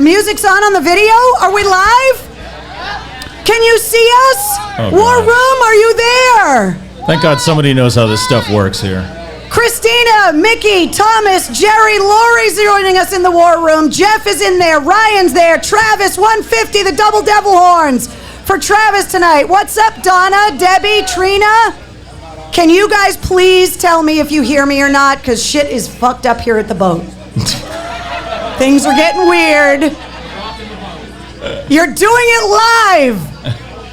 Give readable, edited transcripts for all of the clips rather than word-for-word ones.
The music's on the video? Are we live? Can you see us? War Room, are you there? Thank God somebody knows how this stuff works here. Christina, Mickey, Thomas, Jerry, Lori's joining us in the War Room. Jeff is in there. Ryan's there. Travis, 150, the double devil horns for Travis tonight. What's up, Donna, Debbie, Trina? Can you guys please tell me if you hear me or not? Because shit is fucked up here at the boat. Things are getting weird. You're doing it live.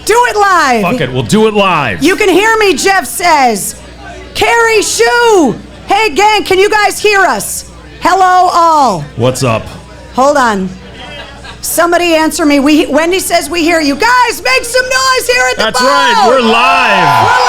Do it live. Fuck it, we'll do it live. You can hear me, Jeff says. Carrie Shue. Hey, gang, can you guys hear us? Hello, all. What's up? Hold on. Somebody answer me. Wendy says we hear you. Guys, make some noise here at the boat. That's right, we're live. We're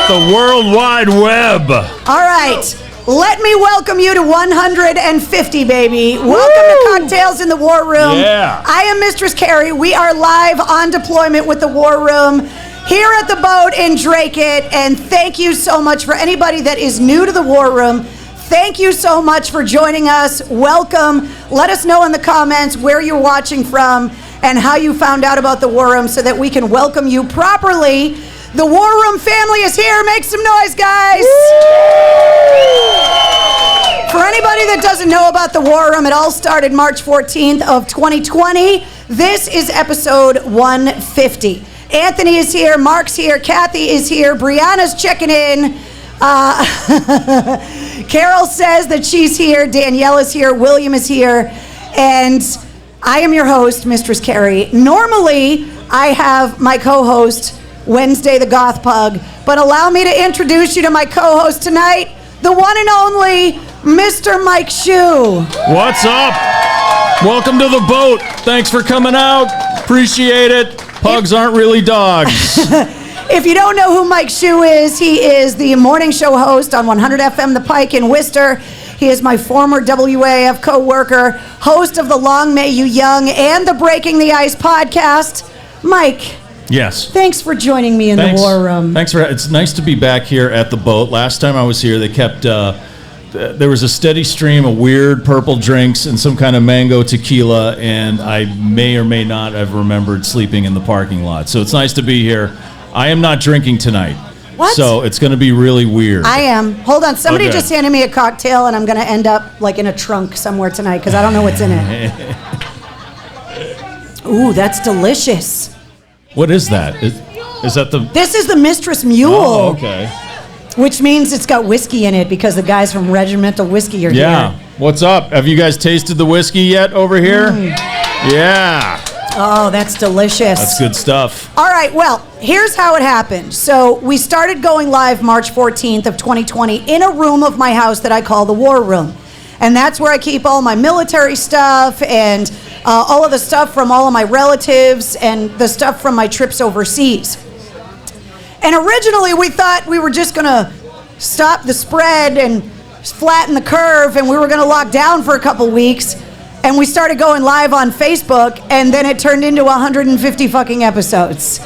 live. The World Wide Web. All right. Let me welcome you to 150, baby. Welcome to Cocktails in the War Room. Yeah. I am Mistress Carrie. We are live on deployment with the War Room here at the boat in Drake-It, and thank you so much for anybody that is new to the War Room. Thank you so much for joining us. Welcome. Let us know in the comments where you're watching from and how you found out about the War Room so that we can welcome you properly. The War Room family is here. Make some noise, guys. For anybody that doesn't know about the War Room, it all started March 14th of 2020. This is episode 150. Anthony is here, Mark's here, Kathy is here, Brianna's checking in. Carol says that she's here, Danielle is here, William is here, and I am your host, Mistress Carrie. Normally, I have my co-host, Wednesday the Goth Pug, but allow me to introduce you to my co-host tonight, the one and only Mr. Mike Shue. What's up? Welcome to the boat. Thanks for coming out. Appreciate it. Pugs aren't really dogs. If you don't know who Mike Shue is, he is the morning show host on 100 FM The Pike in Worcester. He is my former WAF co-worker, host of the Long May You Young and the Breaking the Ice podcast. Mike. Yes. Thanks for joining me in the War Room. Thanks for. It's nice to be back here at the boat. Last time I was here, they kept. There was a steady stream of weird purple drinks and some kind of mango tequila, and I may or may not have remembered sleeping in the parking lot. So it's nice to be here. I am not drinking tonight. What? So it's going to be really weird. I am. Hold on. Somebody just handed me a cocktail, and I'm going to end up like in a trunk somewhere tonight because I don't know what's in it. Ooh, that's delicious. What is that? Is that the... This is the Mistress Mule. Oh, okay. Which means it's got whiskey in it because the guys from Regimental Whiskey are here. Yeah. What's up? Have you guys tasted the whiskey yet over here? Yeah. Oh, that's delicious. That's good stuff. All right, well, here's how it happened. So we started going live March 14th of 2020 in a room of my house that I call the War Room. And that's where I keep all my military stuff and all of the stuff from all of my relatives and the stuff from my trips overseas. And originally we thought we were just going to stop the spread and flatten the curve and we were going to lock down for a couple weeks. And we started going live on Facebook, and then it turned into 150 fucking episodes.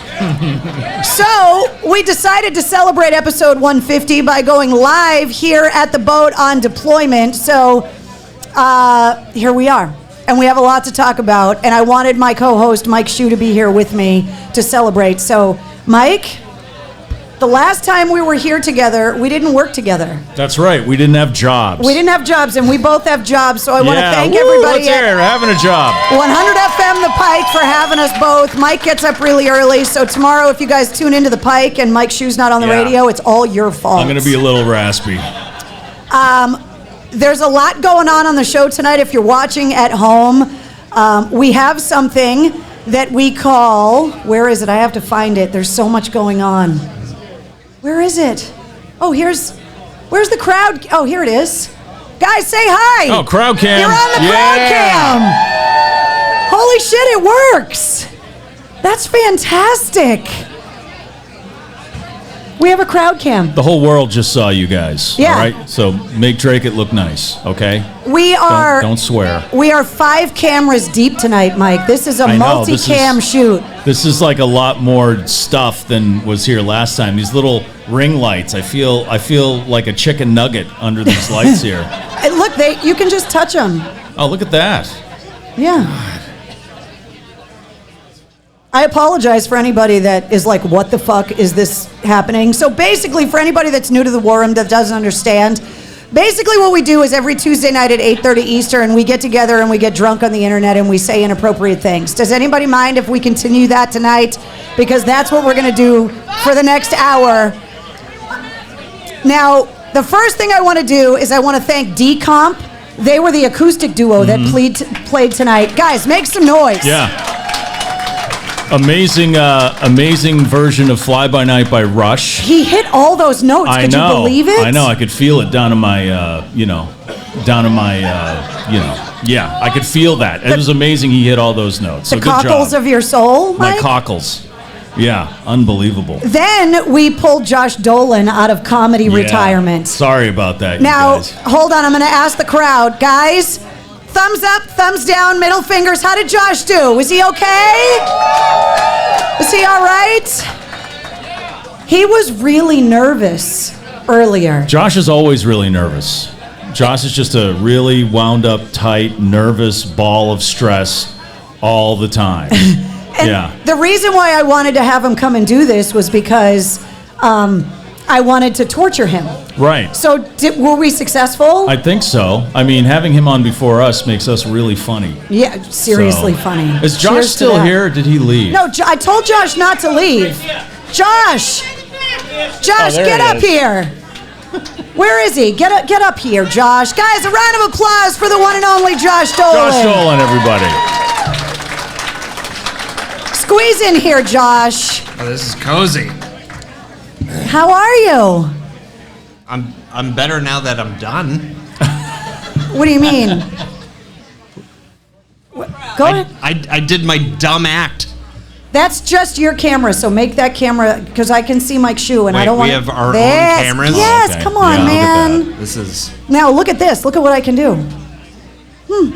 So we decided to celebrate episode 150 by going live here at the boat on deployment. So here we are. And we have a lot to talk about. And I wanted my co-host, Mike Shue, to be here with me to celebrate. So, Mike, the last time we were here together, we didn't work together. That's right. We didn't have jobs. We didn't have jobs, and we both have jobs. So I want to thank everybody at having a job. 100 FM The Pike for having us both. Mike gets up really early, so tomorrow if you guys tune into The Pike and Mike Shue's not on the radio, it's all your fault. I'm going to be a little raspy. There's a lot going on the show tonight. If you're watching at home, we have something that we call, where is it? I have to find it. There's so much going on. Where is it? Oh, where's the crowd? Oh, here it is. Guys, say hi. Oh, crowd cam. You're on the crowd cam. Holy shit, it works. That's fantastic. We have a crowd cam. The whole world just saw you guys. Yeah. All right? So make Drake-It look nice, okay? We are... Don't swear. We are 5 cameras deep tonight, Mike. This is a multi-cam shoot. This is like a lot more stuff than was here last time. These little ring lights. I feel like a chicken nugget under these lights here. Look, you can just touch them. Oh, look at that. Yeah. I apologize for anybody that is like, what the fuck is this happening? So basically, for anybody that's new to the War Room that doesn't understand, basically what we do is every Tuesday night at 8:30 Eastern, we get together and we get drunk on the internet and we say inappropriate things. Does anybody mind if we continue that tonight? Because that's what we're going to do for the next hour. Now, the first thing I want to do is I want to thank D-Comp. They were the acoustic duo that played tonight. Guys, make some noise. Yeah. Amazing version of Fly By Night by Rush. He hit all those notes. Could you believe it? I know. I could feel it down in my, yeah, I could feel that. It was amazing he hit all those notes. So the good job. cockles of your soul, My Mike? cockles. Yeah, unbelievable. Then we pulled Josh Dolan out of comedy retirement. Sorry about that, Now, you guys. hold on. I'm going to ask the crowd. Guys, thumbs up, thumbs down, middle fingers. How did Josh do? Was he okay? Was he all right? He was really nervous earlier. Josh is always really nervous. Josh is just a really wound up, tight, nervous ball of stress all the time. And the reason why I wanted to have him come and do this was because I wanted to torture him. Right. So were we successful? I think so. I mean, having him on before us makes us really funny. Yeah, seriously funny. Is Josh Cheers to still that. here or did he leave? No, I told Josh not to leave. Josh! Josh, there get he up is. here. Where is he? Get up here, Josh. Guys, a round of applause for the one and only Josh Dolan. Josh Dolan, everybody. Squeeze in here, Josh. Oh, this is cozy. How are you? I'm better now that I'm done. What do you mean? Go ahead. I did my dumb act. That's just your camera, so make that camera, because I can see Mike's shoe, and I Wait, don't want. we have our own cameras? Yes, Oh, okay. come on, Yeah, look at man. This is Now look at this. Look at what I can do.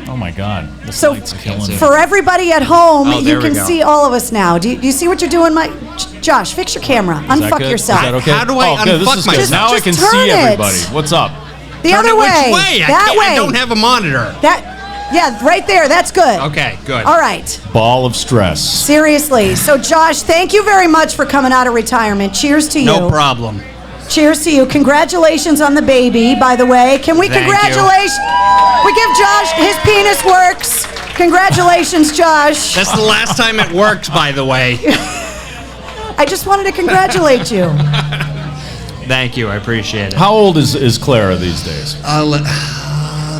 Oh my God. This So light's killing me. for everybody at home, Oh, you there we can go. see all of us now. Do you see what you're doing, Mike? Josh, fix your camera. Is that Unfuck good? yourself. Is that okay? How do I good. This unfuck is good. myself? Now I Just can turn see it. everybody. What's up? The Turn other it way. Which way? That way. I don't have a monitor. Yeah, right there. That's good. Okay, good. All right. Ball of stress. Seriously. So, Josh, thank you very much for coming out of retirement. Cheers to you. No problem. Cheers to you. Congratulations on the baby, by the way. Can we Thank congratulate? We give Josh, his penis works. Congratulations, Josh. That's the last time it worked, by the way. I just wanted to congratulate you. Thank you. I appreciate it. How old is Clara these days?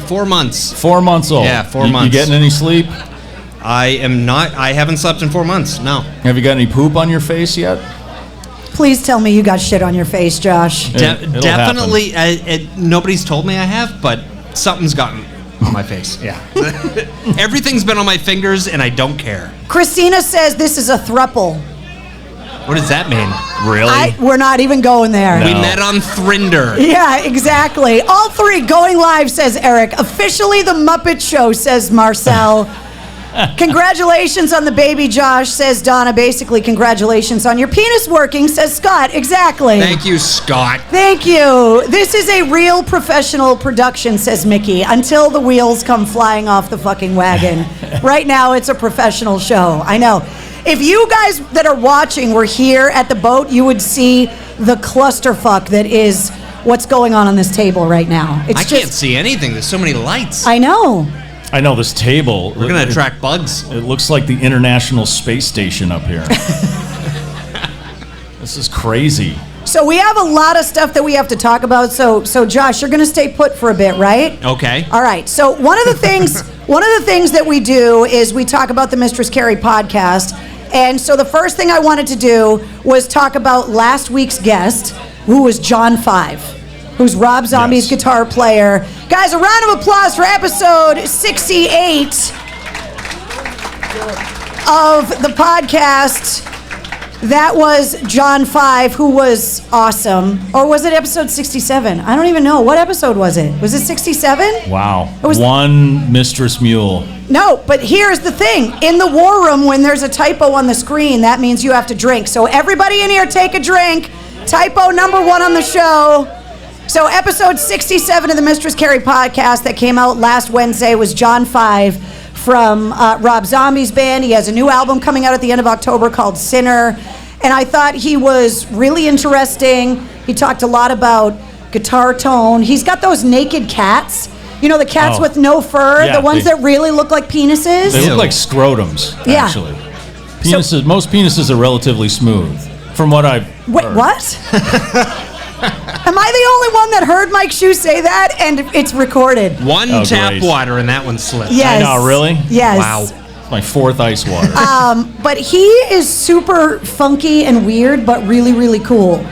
4 months. 4 months old. Yeah, 4 You months. getting any sleep? I haven't slept in 4 months. No. Have you got any poop on your face yet? Please tell me you got shit on your face, Josh. It'll Definitely. Nobody's told me I have, but something's gotten on my face. Yeah. Everything's been on my fingers, and I don't care. Christina says this is a thruple. What does that mean? Really? We're not even going there. We No. met on Thrinder. Yeah, exactly. All three going live, says Eric. Officially the Muppet Show, says Marcel. Congratulations on the baby, Josh, says Donna. Basically, congratulations on your penis working, says Scott. Exactly. Thank you, Scott. Thank you. This is a real professional production, says Mickey, until the wheels come flying off the fucking wagon. Right now, it's a professional show. I know. If you guys that are watching were here at the boat, you would see the clusterfuck that is what's going on this table right now. It's I can't see anything. There's so many lights. I know. I know this table. We're going to attract bugs. It looks like the International Space Station up here. This is crazy. So we have a lot of stuff that we have to talk about. So Josh, you're going to stay put for a bit, right? Okay. All right. So one of the things that we do is we talk about the Mistress Carrie podcast. And so the first thing I wanted to do was talk about last week's guest, who was John 5, who's Rob Zombie's Yes. guitar player. Guys, a round of applause for episode 68 of the podcast. That was John 5, who was awesome. Or was it episode 67? I don't even know. What episode was it? Was it 67? Wow. It was- One Mistress Mule. No, but here's the thing. In the war room, when there's a typo on the screen, that means you have to drink. So everybody in here, take a drink. Typo number 1 on the show. So episode 67 of the Mistress Carrie podcast that came out last Wednesday was John 5 from Rob Zombie's band. He has a new album coming out at the end of October called Sinner. And I thought he was really interesting. He talked a lot about guitar tone. He's got those naked cats. You know, the cats with no fur, the ones that really look like penises? They look like scrotums, actually. Penises, most penises are relatively smooth, from what I've heard. What? Am I the only one that heard Mike Shue say that? And it's recorded. One tap water and that one slipped. Yes. I know, really? Yes. Wow. My fourth ice water. But he is super funky and weird, but really, really cool.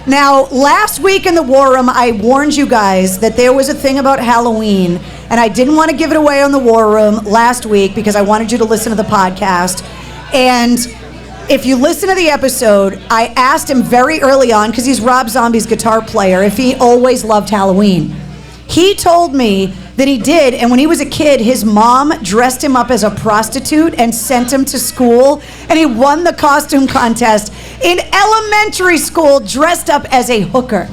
Now, last week in the War Room, I warned you guys that there was a thing about Halloween, and I didn't want to give it away on the War Room last week because I wanted you to listen to the podcast. And if you listen to the episode, I asked him very early on, because he's Rob Zombie's guitar player, if he always loved Halloween. He told me that he did, and when he was a kid, his mom dressed him up as a prostitute and sent him to school, and he won the costume contest in elementary school dressed up as a hooker.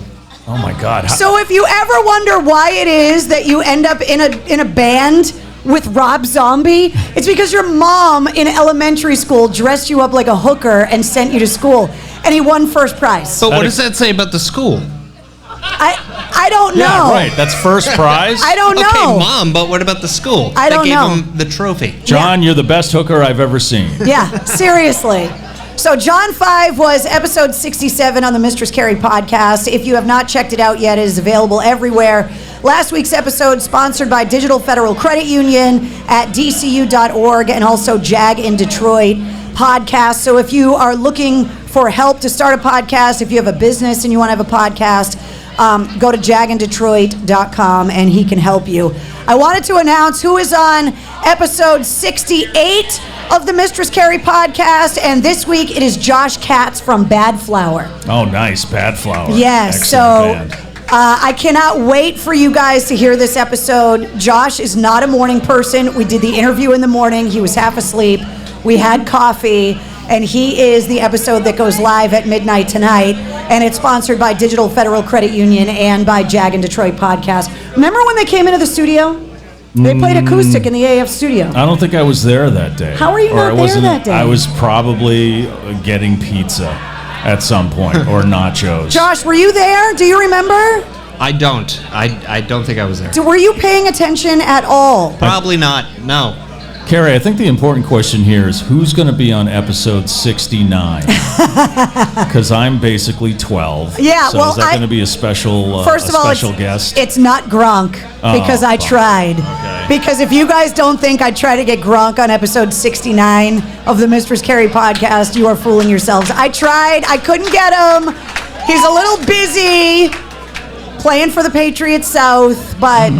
Oh my God. So if you ever wonder why it is that you end up in a band with Rob Zombie, it's because your mom in elementary school dressed you up like a hooker and sent you to school, and he won first prize. But what does that say about the school? I don't know. Yeah, right. That's first prize. I don't know. Okay, Mom, but what about the school? I don't know. They gave him the trophy. John, you're the best hooker I've ever seen. Yeah, seriously. So John 5 was episode 67 on the Mistress Carrie podcast. If you have not checked it out yet, it is available everywhere. Last week's episode sponsored by Digital Federal Credit Union at dcu.org and also JAG in Detroit podcast. So if you are looking for help to start a podcast, if you have a business and you want to have a podcast, go to jagindetroit.com and he can help you. I wanted to announce who is on episode 68 of the Mistress Carrie podcast, and this week it is Josh Katz from Bad Flower. Oh, nice. Bad Flower. Yes, Excellent so band. I cannot wait for you guys to hear this episode. Josh is not a morning person. We did the interview in the morning. He was half asleep. We had coffee. And he is the episode that goes live at midnight tonight. And it's sponsored by Digital Federal Credit Union and by Jag in Detroit podcast. Remember when they came into the studio? They played acoustic in the AF studio. I don't think I was there that day. How are you not there that day? I was probably getting pizza at some point, or nachos. Josh, were you there? Do you remember? I don't. I don't think I was there. Were you paying attention at all? Probably not. No. Carrie, I think the important question here is who's going to be on episode 69? Because I'm basically 12. Yeah, so well, is that going to be a special first of all, guest? It's not Gronk, because I tried. Okay. Because if you guys don't think I try to get Gronk on episode 69 of the Mistress Carrie podcast, you are fooling yourselves. I tried. I couldn't get him. He's a little busy playing for the Patriots South, but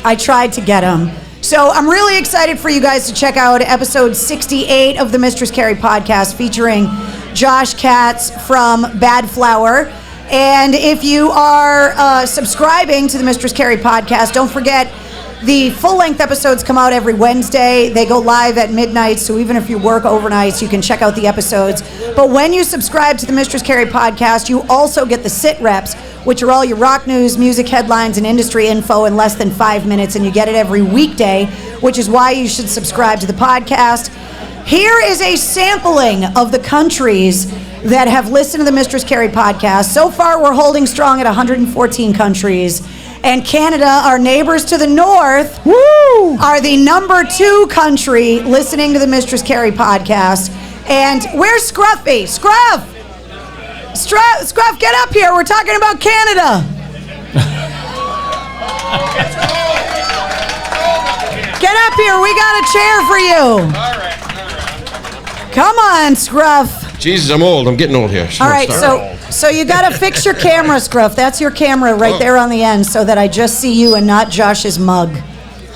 I tried to get him. So I'm really excited for you guys to check out episode 68 of the Mistress Carrie podcast featuring Josh Katz from Bad Flower. And if you are subscribing to the Mistress Carrie podcast, don't forget the full-length episodes come out every Wednesday. They go live at midnight, so even if you work overnight, you can check out the episodes. But when you subscribe to the Mistress Carrie podcast, you also get the sit reps, which are all your rock news, music headlines, and industry info in less than 5 minutes, and you get it every weekday, which is why you should subscribe to the podcast. Here is a sampling of the countries that have listened to the Mistress Carrie podcast. So far, we're holding strong at 114 countries. And Canada, our neighbors to the north, are the number 2 country listening to the Mistress Carrie podcast. And where's Scruffy? Scruff, get up here. We're talking about Canada. Get up here. We got a chair for you. Come on, Scruff. Jesus, I'm old. I'm getting old here. All right, so you got to fix your camera, Scruff. That's your camera right there on the end so that I just see you and not Josh's mug.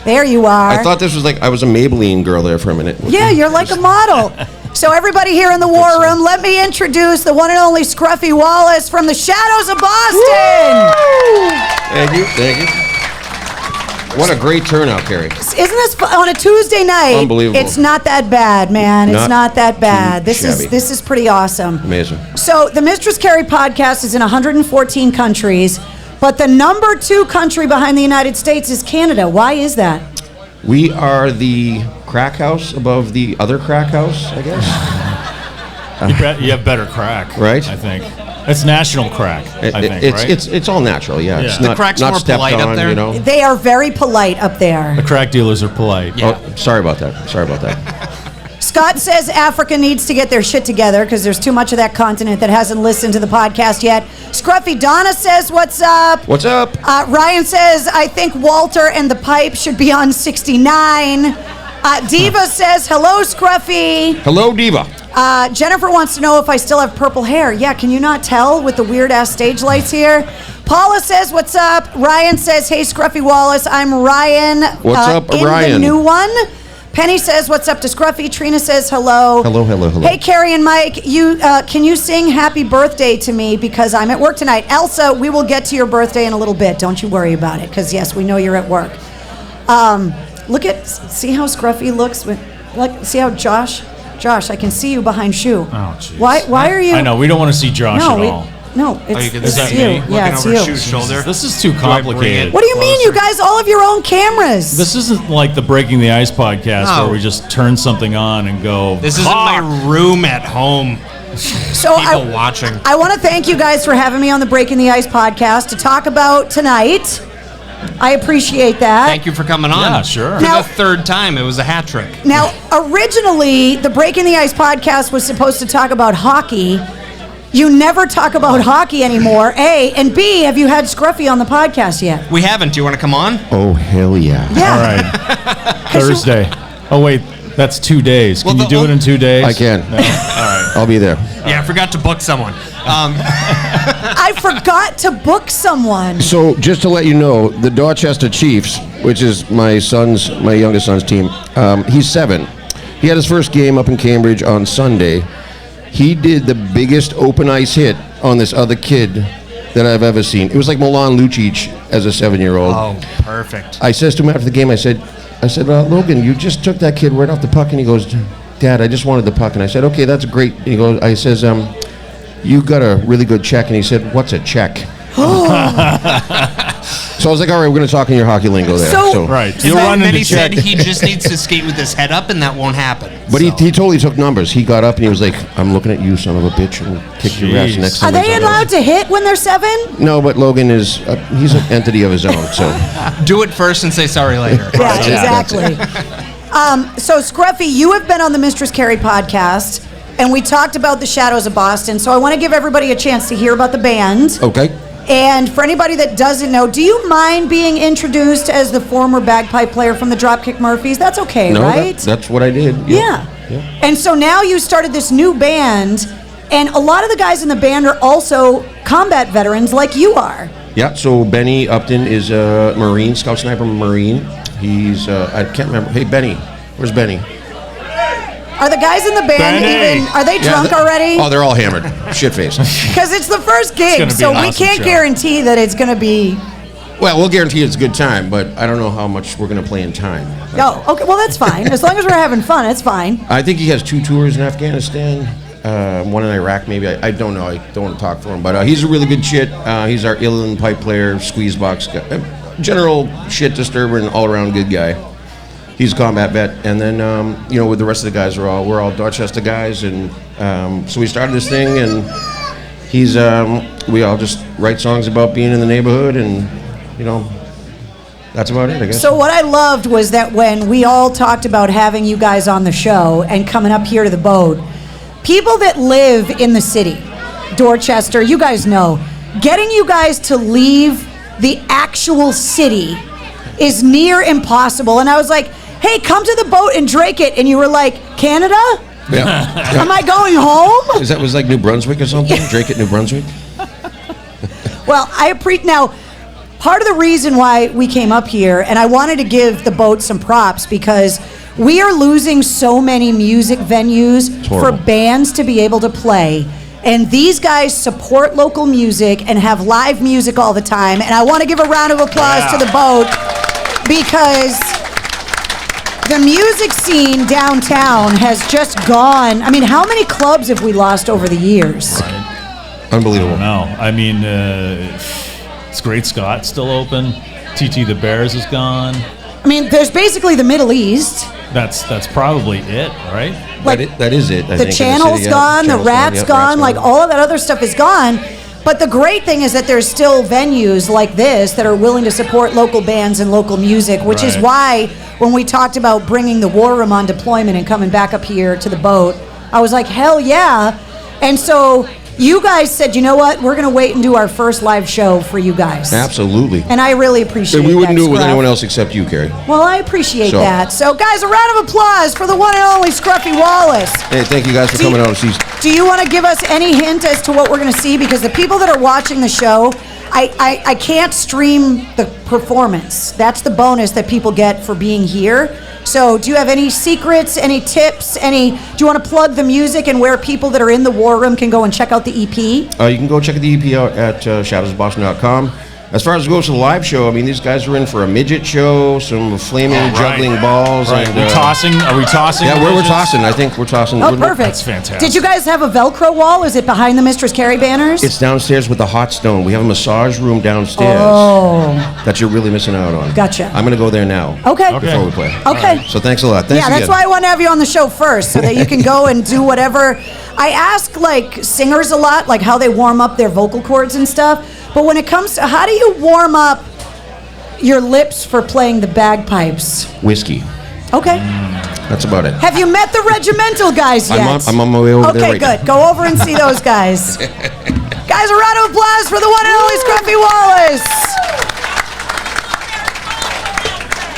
There you are. I thought this was like I was a Maybelline girl there for a minute. Yeah, you're like a model. So everybody here in the War Room, let me introduce the one and only Scruffy Wallace from the Shadows of Boston. Thank you. What a great turnout, Carrie. Isn't this on a Tuesday night? Unbelievable. It's not that bad, man. It's not that bad. This is pretty awesome. Amazing. So the Mistress Carrie podcast is in 114 countries. But the number 2 country behind the United States is Canada. Why is that? We are the crack house above the other crack house, I guess. You have better crack, Right? I think it's national crack. I think it's all natural. Yeah, Yeah. It's The not, crack's not more stepped polite up on, there? you know. They are very polite up there. The crack dealers are polite. Yeah. Oh, sorry about that. Scott says Africa needs to get their shit together because there's too much of that continent that hasn't listened to the podcast yet. Scruffy Donna says, what's up? What's up? Ryan says, I think Walter and the Pipe should be on 69. Diva says, hello, Scruffy. Hello, Diva. Jennifer wants to know if I still have purple hair. Yeah, can you not tell with the weird-ass stage lights here? Paula says, what's up? Ryan says, hey, Scruffy Wallace, I'm Ryan. What's up, in Ryan? The new one. Penny says, what's up to Scruffy? Trina says, hello. Hello. Hey, Carrie and Mike, can you sing happy birthday to me because I'm at work tonight? Elsa, we will get to your birthday in a little bit. Don't you worry about it because, yes, we know you're at work. See how Scruffy looks? See how Josh, I can see you behind Shoe. Oh, jeez. Why are you? I know we don't want to see Josh at all. No, it's, you can it's see you. me Yeah, it's you. Shoe's shoulder. This is too Do I bring complicated. it? What do you mean? You Closer. guys all have your own cameras. This isn't like the Breaking the Ice podcast No. where we just turn something on and go. This isn't "Cock." my room at home. So People watching. I want to thank you guys for having me on the Breaking the Ice podcast to talk about tonight. I appreciate that. Thank you for coming on. Yeah, sure. For Now- the 3rd time, it was a hat trick. Now, originally, the Breaking the Ice podcast was supposed to talk about hockey. You never talk about hockey anymore, A. And B, have you had Scruffy on the podcast yet? We haven't. Do you want to come on? Oh, hell yeah. Yeah. All right. Thursday. Oh wait, that's 2 days. Can Well, you do it in 2 days? I can. No? All right. I'll be there. Yeah, I forgot to book someone. I forgot to book someone. So, just to let you know, the Dorchester Chiefs, which is my youngest son's team, he's 7. He had his first game up in Cambridge on Sunday. He did the biggest open ice hit on this other kid that I've ever seen. It was like Milan Lucic as a 7-year-old. Oh, perfect. I says to him after the game, I said, Logan, you just took that kid right off the puck. And he goes, Dad, I just wanted the puck. And I said, okay, that's great. And he goes, I says, you got a really good check. And he said, what's a check? So I was like, all right, we're going to talk in your hockey lingo there. So- Right. You'll run Then into he check. said he just needs to skate with his head up, and that won't happen. But So. he totally took numbers. He got up and he was like, I'm looking at you, son of a bitch, and kicked your ass Jeez. next Are time. they allowed to hit when they're 7? No, but Logan is, he's an entity of his own, so. Do it first and say sorry later. Yeah, That's it. exactly. So, Scruffy, you have been on the Mistress Carrie podcast, and we talked about the Shadows of Boston. So I want to give everybody a chance to hear about the band. Okay. And for anybody that doesn't know, do you mind being introduced as the former bagpipe player from the Dropkick Murphys? That's okay, No, right? that's what I did. Yeah. And so now you started this new band, and a lot of the guys in the band are also combat veterans like you are. Yeah, so Benny Upton is a Marine, Scout Sniper Marine. He's, I can't remember. Hey, Benny. Where's Benny? Are the guys in the band Benny! even, are they drunk already? Oh, they're all hammered. Shit-faced. Because it's the first gig, gonna be so an we awesome can't show. guarantee that it's going to be... Well, we'll guarantee it's a good time, but I don't know how much we're going to play in time. Oh, okay, well, that's fine. As long as we're having fun, it's fine. I think he has 2 tours in Afghanistan, one in Iraq maybe. I don't know. I don't want to talk for him. But he's a really good shit. He's our Illan pipe player, squeeze box guy. General shit disturber and all-around good guy. He's a combat vet. And then, with the rest of the guys, we're all Dorchester guys. And so we started this thing, and he's we all just write songs about being in the neighborhood, and, that's about it, I guess. So what I loved was that when we all talked about having you guys on the show and coming up here to the boat, people that live in the city, Dorchester, you guys know, getting you guys to leave the actual city is near impossible. And I was like, hey, come to the boat and drake it. And you were like, Canada? Yeah. Am I going home? Is that was like New Brunswick or something? Drake at New Brunswick? Well, now, part of the reason why we came up here, and I wanted to give the boat some props because we are losing so many music venues for horrible. bands to be able to play. And these guys support local music and have live music all the time. And I want to give a round of applause to the boat because the music scene downtown has just gone. I mean, how many clubs have we lost over the years? Unbelievable. No, I mean, It's Great Scott still open. TT the Bears is gone. I mean, there's basically the Middle East. That's probably it, right? Like, that is it. I the think, channel's city, gone, the channel's rat's yeah, gone, like all of that other stuff is gone. But the great thing is that there's still venues like this that are willing to support local bands and local music, which is Right. why when we talked about bringing the War Room on deployment and coming back up here to the boat, I was like, hell yeah. And so you guys said, you know what, we're going to wait and do our first live show for you guys. Absolutely. And I really appreciate And we wouldn't that, do it with Scruff. anyone else except you, Carrie. Well, I appreciate So- that. So, guys, a round of applause for the one and only Scruffy Wallace. Hey, thank you guys for coming out and see. Do you want to give us any hint as to what we're going to see? Because the people that are watching the show, I can't stream the performance. That's the bonus that people get for being here. So do you have any secrets, any tips, do you want to plug the music and where people that are in the War Room can go and check out the EP? You can go check the EP out at shadowsboston.com. As far as it goes to the live show, I mean, these guys are in for a midget show, some flaming juggling balls. Right. And, Are we tossing? Yeah, we're midgets? tossing. I think we're tossing. Oh, perfect. That's fantastic. Did you guys have a Velcro wall? Is it behind the Mistress Carrie banners? It's downstairs with the hot stone. We have a massage room downstairs that you're really missing out on. Gotcha. I'm going to go there now. Okay. Before we play. Okay. So thanks a lot. Thanks Yeah, again. that's why I want to have you on the show first, so that you can go and do whatever. I ask like singers a lot, like how they warm up their vocal cords and stuff. But when it comes to how do you warm up your lips for playing the bagpipes? Whiskey. Okay. That's about it. Have you met the regimental guys yet? I'm on my way over there Okay, right good. now. Go over and see those guys. Guys, a round of applause for the one and only Scruffy Wallace.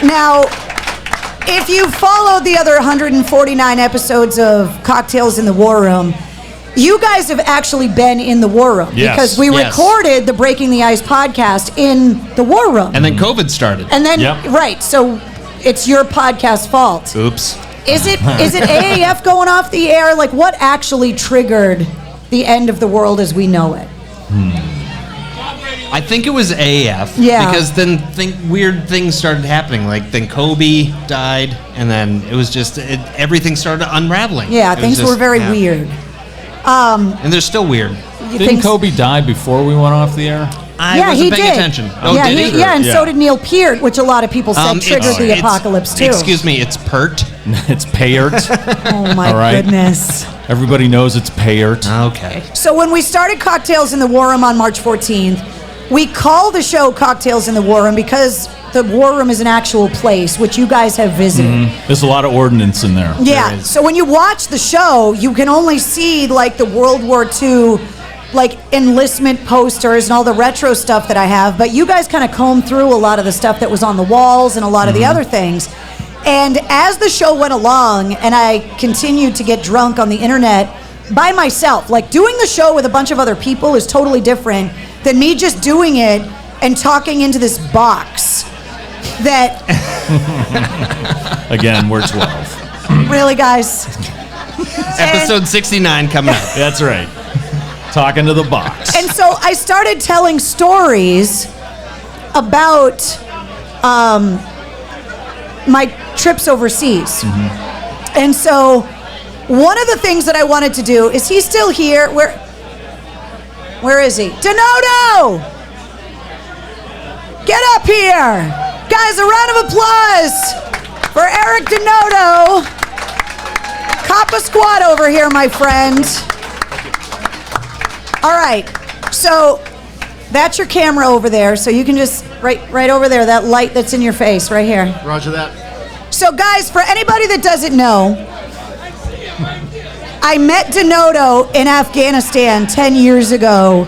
Now, if you followed the other 149 episodes of Cocktails in the War Room, you guys have actually been in the War Room. Yes. Because we Yes. recorded the Breaking the Ice podcast in the War Room. And then COVID started. And then, Yep. right, so it's your podcast fault. Oops. Is it AAF going off the air? Like, what actually triggered the end of the world as we know it? I think it was AF. Yeah. Because then weird things started happening. Like then Kobe died, and then it was just everything started unraveling. Yeah, It was things just- were very yeah. weird. And they're still weird. Didn't Kobe die before we went off the air? I Yeah, wasn't he paying did. attention. Oh, yeah, did he? yeah, and so Yeah. did Neil Peart, which a lot of people said triggered the it's- apocalypse too. Excuse me, it's Pert. It's Payert. Oh my All right. goodness. Everybody knows it's Payert. Okay. So when we started Cocktails in the War Room on March 14th, we call the show Cocktails in the War Room because the War Room is an actual place, which you guys have visited. There's a lot of ordnance in there. Yeah. There is. So when you watch the show, you can only see like the World War II, like enlistment posters and all the retro stuff that I have. But you guys kind of comb through a lot of the stuff that was on the walls and a lot of the other things. And as the show went along, and I continued to get drunk on the internet by myself, like doing the show with a bunch of other people is totally different than me just doing it and talking into this box that Again, we're 12. really, guys. Episode 69 coming up. That's right. Talking to the box. And so I started telling stories about my trips overseas. And so one of the things that I wanted to do is he's still here. Where is he? Denoto! Get up here! Guys, a round of applause for Eric Denoto. Coppa squad over here, my friend. All right, so that's your camera over there. So you can just, right over there, that light that's in your face, right here. Roger that. So guys, for anybody that doesn't know, I met Denoto in Afghanistan 10 years ago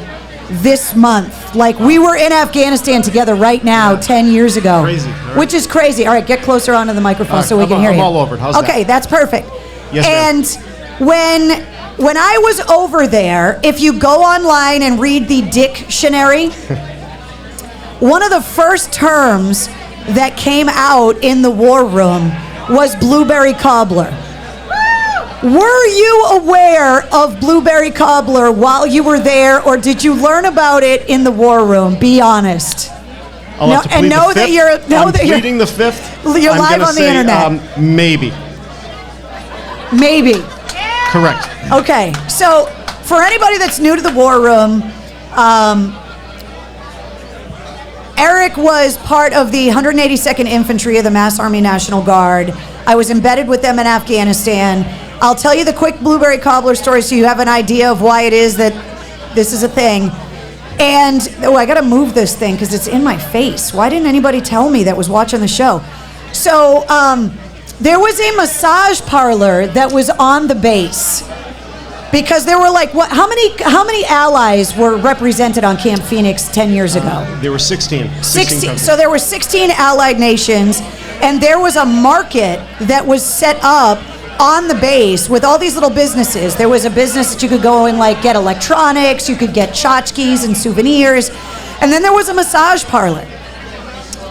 this month. Like, we were in Afghanistan together right now 10 years ago. Crazy, all right. Which is crazy. All right, get closer onto the microphone All right, so we can hear I'm you. all over it. How's that? Okay, that's perfect. Yes, ma'am. And when I was over there, if you go online and read the dictionary, one of the first terms that came out in the War Room was blueberry cobbler. Were you aware of blueberry cobbler while you were there, or did you learn about it in the War Room? Be honest. I'll No- have to and plead know the that fifth. you're- know I'm that you're- pleading the fifth. You're I'm live gonna on the say, internet. Maybe. Maybe. Correct. Okay, so for anybody that's new to the War Room, Eric was part of the 182nd Infantry of the Mass Army National Guard. I was embedded with them in Afghanistan. I'll tell you the quick blueberry cobbler story so you have an idea of why it is that this is a thing. And, I gotta move this thing because it's in my face. Why didn't anybody tell me that was watching the show? So, there was a massage parlor that was on the base. Because there were like, how many allies were represented on Camp Phoenix 10 years ago? There were 16. 16. So there were 16 allied nations, and there was a market that was set up on the base with all these little businesses. There was a business that you could go and like get electronics, you could get tchotchkes and souvenirs, and then there was a massage parlor.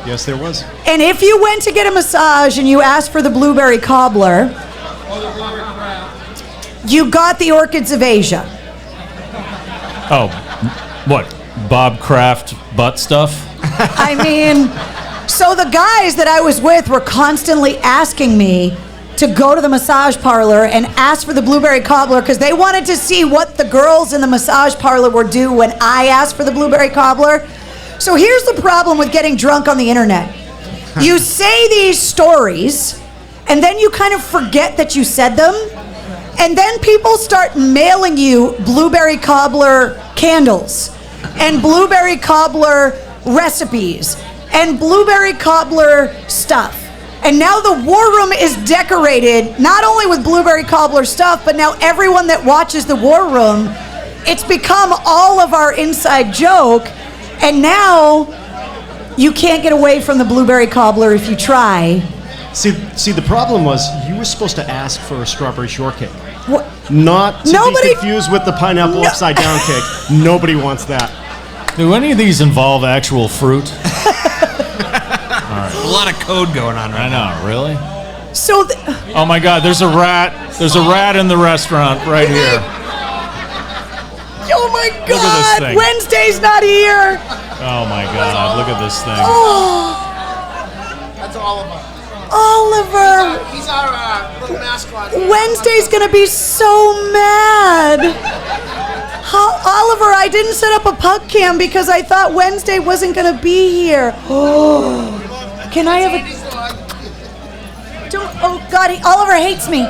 Yes, there was. And if you went to get a massage and you asked for the blueberry cobbler, you got the orchids of Asia. Oh, what? Bob Kraft butt stuff? I mean, so the guys that I was with were constantly asking me to go to the massage parlor and ask for the blueberry cobbler because they wanted to see what the girls in the massage parlor would do when I asked for the blueberry cobbler. So here's the problem with getting drunk on the internet. You say these stories, and then you kind of forget that you said them, and then people start mailing you blueberry cobbler candles, and blueberry cobbler recipes, and blueberry cobbler stuff. And now the war room is decorated not only with blueberry cobbler stuff, but now everyone that watches the war room, it's become all of our inside joke. And now you can't get away from the blueberry cobbler if you try. See, the problem was you were supposed to ask for a strawberry shortcake. What? Not to be confused with the pineapple upside down cake. Nobody wants that. Do any of these involve actual fruit? A lot of code going on right now. I know, really? So, Oh my God, there's a rat. There's a rat in the restaurant right here. oh my this God, thing. Wednesday's not here. Oh my God, look at this thing. That's Oliver. Oliver, He's our little mascot. Wednesday's gonna be so mad. Oliver, I didn't set up a puck cam because I thought Wednesday wasn't gonna be here. Oh, can I have a? Oh God, Oliver hates me.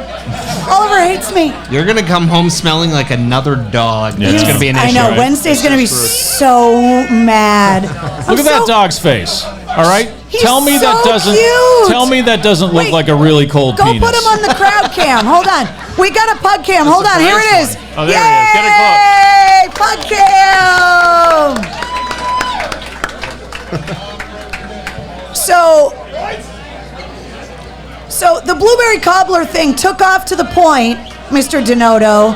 Oliver hates me. You're gonna come home smelling like another dog. Yeah. That's gonna be an I issue. know. right. Wednesday's gonna be so mad. Look at that dog's face. All right, He's tell me that so doesn't. cute. Tell me that doesn't look Wait, like a really cold Go penis. put him on the crowd cam. Hold on. We got a pug cam. Hold on. Here it is. Oh, there Yay! it is. Get it close. Pug cam. So the blueberry cobbler thing took off to the point, Mr. Denoto,